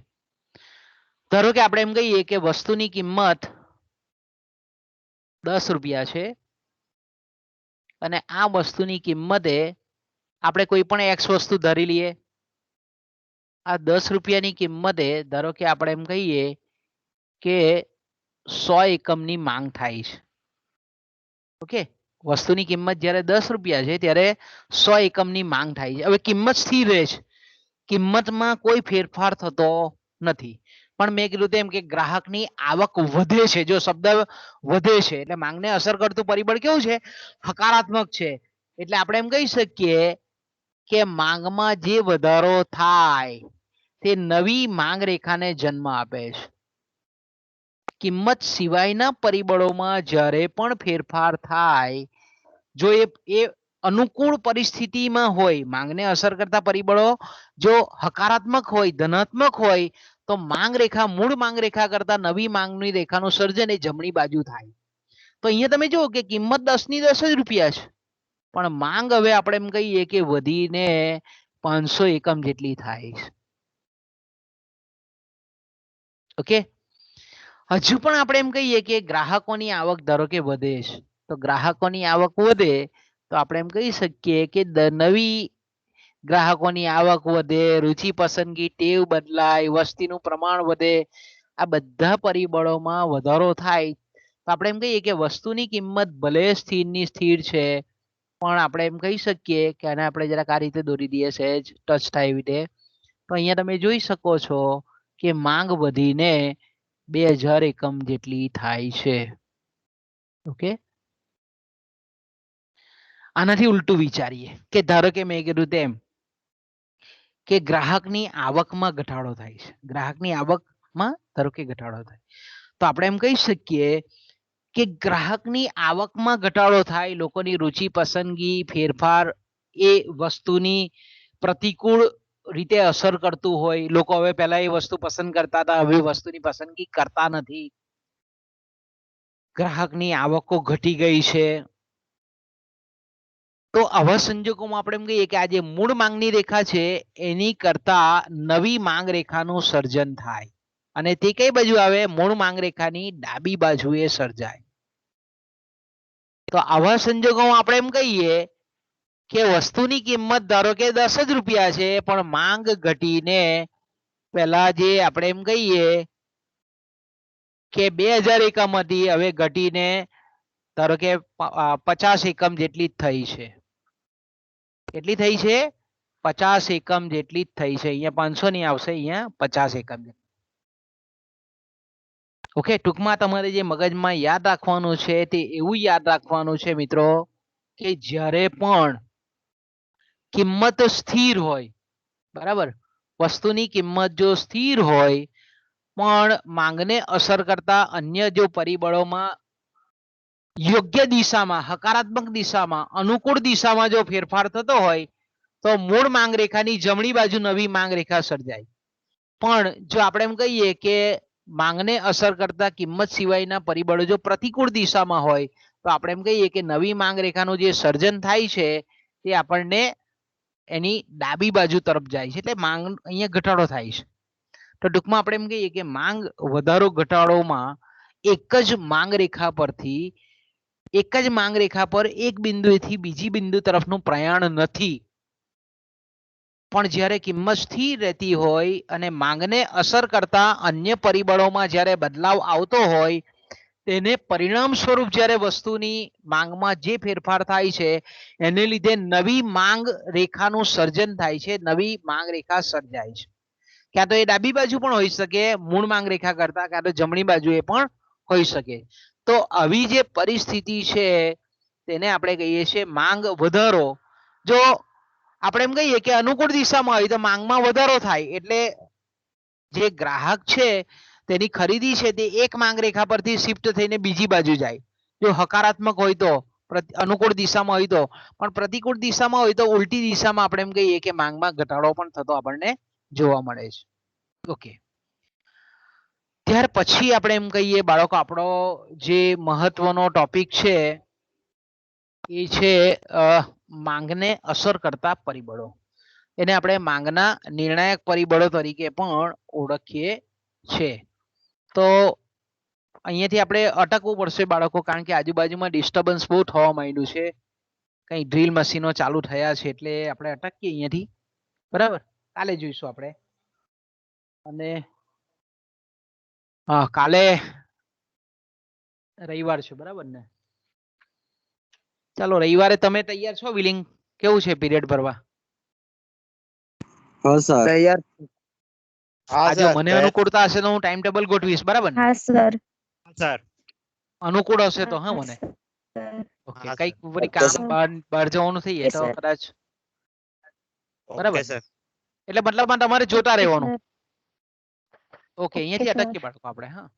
ધારો કે આપણે એમ કહીએ કે વસ્તુની કિંમત 10 રૂપિયા છે અને આ વસ્તુની કિંમતે આપણે કોઈ પણ એક્સ વસ્તુ ધરી લઈએ, આ 10 રૂપિયાની કિંમતે ધારો કે આપણે એમ કહીએ કે 100 એકમની માંગ થાય છે. ઓકે, વસ્તુની કિંમત જ્યારે 10 રૂપિયા છે ત્યારે 100 એકમની માંગ થાય છે. હવે કિંમત સ્થિર રહે છે, કિંમતમાં કોઈ ફેરફાર થતો નથી. પણ મેં કીધું તેમ કે ગ્રાહકની આવક વધે છે. જો શબ્દ વધે છે એટલે માંગને અસર કરતું પરિબળ કેવું છે? હકારાત્મક છે. એટલે આપણે એમ કહી શકીએ કે માંગમાં જે વધારો થાય તે નવી માંગ રેખાને જન્મ આપે છે. કિંમત સિવાયના પરિબળોમાં જ્યારે પણ ફેરફાર થાય, જો એ અનુકૂળ પરિસ્થિતિમાં હોય, માંગને અસર કરતા પરિબળો જો હકારાત્મક હોય, ધનાત્મક હોય, તો માંગ રેખા મૂળ માંગ રેખા કરતા નવી માંગની રેખાનું સર્જન એ જમણી બાજુ થાય. તો અહીંયા તમે જુઓ કે કિંમત 10 ની 10 જ રૂપિયા છે, પણ માંગ હવે આપણે એમ કહીએ કે વધીને 500 એકમ જેટલી થાય છે. ઓકે, હજુ પણ આપણે એમ કહીએ કે ગ્રાહકોની આવક ધારો કે વધે છે, તો ગ્રાહકોની આવક વધે તો આપણે એમ કહી શકીએ કે નવી ગ્રાહકોની આવક વધે, રુચિ પસંદગી ટેવ બદલાય, વસ્તીનું પ્રમાણ વધે, આ બધા પરિબળોમાં વધારો થાય તો આપણે એમ કહીએ કે વસ્તુની કિંમત ભલે સ્થિરની સ્થિર છે, પણ આપણે એમ કહી શકીએ કે આને આપણે જરાક આ રીતે દોરી દઈએ, સહેજ ટચ થાય એવી રીતે. તો અહીંયા તમે જોઈ શકો છો કે માંગ વધીને 2000 એકમ જેટલી થાય છે. ઓકે, આનાથી ઉલટું વિચારીએ કે ધારો કે મેં કીધું તેમ કે ગ્રાહકની આવકમાં ઘટાડો થાય છે, ગ્રાહકની આવકમાં ધારો કે ઘટાડો થાય, તો આપણે એમ કહી શકીએ કે ગ્રાહકની આવકમાં ઘટાડો થાય, લોકોની રુચિ પસંદગી ફેરફાર એ વસ્તુની પ્રતિકૂળ રીતે અસર કરતું હોય. લોકો હવે પહેલા એ વસ્તુ પસંદ કરતા હતા, હવે વસ્તુની પસંદગી કરતા નથી. ગ્રાહકની આવકો ઘટી ગઈ છે. તો આવા સંજોગોમાં આપણે એમ કહીએ કે આ જે મૂળ માંગની રેખા છે એની કરતા નવી માંગ રેખાનું સર્જન થાય, અને તે કઈ બાજુ આવે? મૂળ માંગ રેખાની ડાબી બાજુએ સર્જાય. તો આવા સંજોગોમાં આપણે એમ કહીએ કે વસ્તુની કિંમત ધારો કે 10 જ રૂપિયા છે, પણ માંગ ઘટીને પહેલા જે આપણે એમ કહીએ કે 2000 એકમ હતી, હવે ઘટીને ધારો કે 50 એકમ જેટલી જ થઈ છે. કેટલી થઈ છે? 50 એકમ જેટલી જ થઈ છે. અહીંયા 500 નહીં આવશે, અહીંયા 50 એકમ. ઓકે, ટૂંકમાં તમારે જે મગજમાં યાદ રાખવાનું છે તે એવું યાદ રાખવાનું છે મિત્રો કે જ્યારે પણ કિંમત સ્થિર હોય, બરાબર, વસ્તુની કિંમત જો સ્થિર હોય પણ માંગને અસર કરતા અન્ય જો પરિબળોમાં યોગ્ય દિશામાં, હકારાત્મક દિશામાં, અનુકૂળ દિશામાં જો ફેરફાર થતો હોય તો મૂળ માંગ રેખાની જમણી બાજુ નવી માંગ રેખા સર્જાય. પણ જો આપણે એમ કહીએ કે માંગને અસર કરતા કિંમત સિવાયના પરિબળો જો પ્રતિકૂળ દિશામાં હોય તો આપણે એમ કહીએ કે નવી માંગ રેખાનું જે સર્જન થાય છે તે આપણને એની ડાબી બાજુ તરફ જાય છે, એટલે માંગ અહીંયા ઘટાડો થાય છે. તો ટૂંકમાં આપણે એમ કહીએ કે માંગ વધારો ઘટાડોમાં એક જ માંગ રેખા પરથી એક જ માંગ રેખા પર એક બિંદુથી બીજી બિંદુ તરફનું પ્રયાણ નથી, પણ જ્યારે કિંમત સ્થિર રહેતી હોય અને માંગને અસર કરતા અન્ય પરિબળોમાં જ્યારે બદલાવ આવતો હોય તેને પરિણામ સ્વરૂપ જ્યારે વસ્તુની માંગમાં જે ફેરફાર થાય છે એને લીધે નવી માંગ રેખાનું સર્જન થાય છે, નવી માંગ રેખા સર્જાય છે. ક્યાં તો એ ડાબી બાજુ પણ હોઈ શકે મૂળ માંગ રેખા કરતા, ક્યાં તો જમણી બાજુએ પણ હોઈ શકે. તો આવી જે પરિસ્થિતિ છે તેને આપણે કહીએ છીએ માંગ વધારો. જો આપણે એમ કહીએ કે અનુકૂળ દિશામાં હોય તો માંગમાં વધારો થાય, એટલે જે ગ્રાહક છે તેની ખરીદી છે તે એક માંગ રેખા પરથી શિફ્ટ થઈને બીજી બાજુ જાય. જો હકારાત્મક હોય તો, અનુકૂળ દિશામાં હોય તો, પણ પ્રતિકૂળ દિશામાં હોય તો ઉલટી દિશામાં આપણે એમ કહીએ કે માંગમાં ઘટાડો પણ થતો આપણને જોવા મળે છે. ઓકે, ત્યાર પછી આપણે એમ કહીએ બાળકો આપણો જે મહત્વનો ટોપિક છે એ છે માંગને અસર કરતા પરિબળો. એને આપણે માંગના નિર્ણાયક પરિબળો તરીકે પણ ઓળખીએ છીએ. તો અહીંયાથી આપણે અટકવું પડશે બાળકો, કારણ કે આજુબાજુમાં ડિસ્ટર્બન્સ બહુ થવા માંડ્યું છે. કઈ ડ્રીલ મશીનો ચાલુ થયા છે એટલે આપણે અટકીએ અહીંયાથી બરાબર કાલે જોઈશું આપણે અને હા કાલે રવિવાર છે બરાબર ને ચાલો રવિવારે તમે તૈયાર છો વિલિંગ કેવું છે પીરિયડ ભરવા હા સર તૈયાર હા આજે મને અનુકૂળતા હશે તો હું ટાઈમ ટેબલ ગોઠવીશ બરાબર ને હા સર સર અનુકૂળ હશે તો હા મને ઓકે હા, કઈક સર. વળી ઓકે, કામ સર. બહાર જવાનું થઈ જાય તો સર. કદાચ બરાબર ઓકે સર એટલે મતલબમાં તમારે જોતા રહેવાનું સર. ઓકે અહીંયાથી અટકીએ બાળકો આપણે હા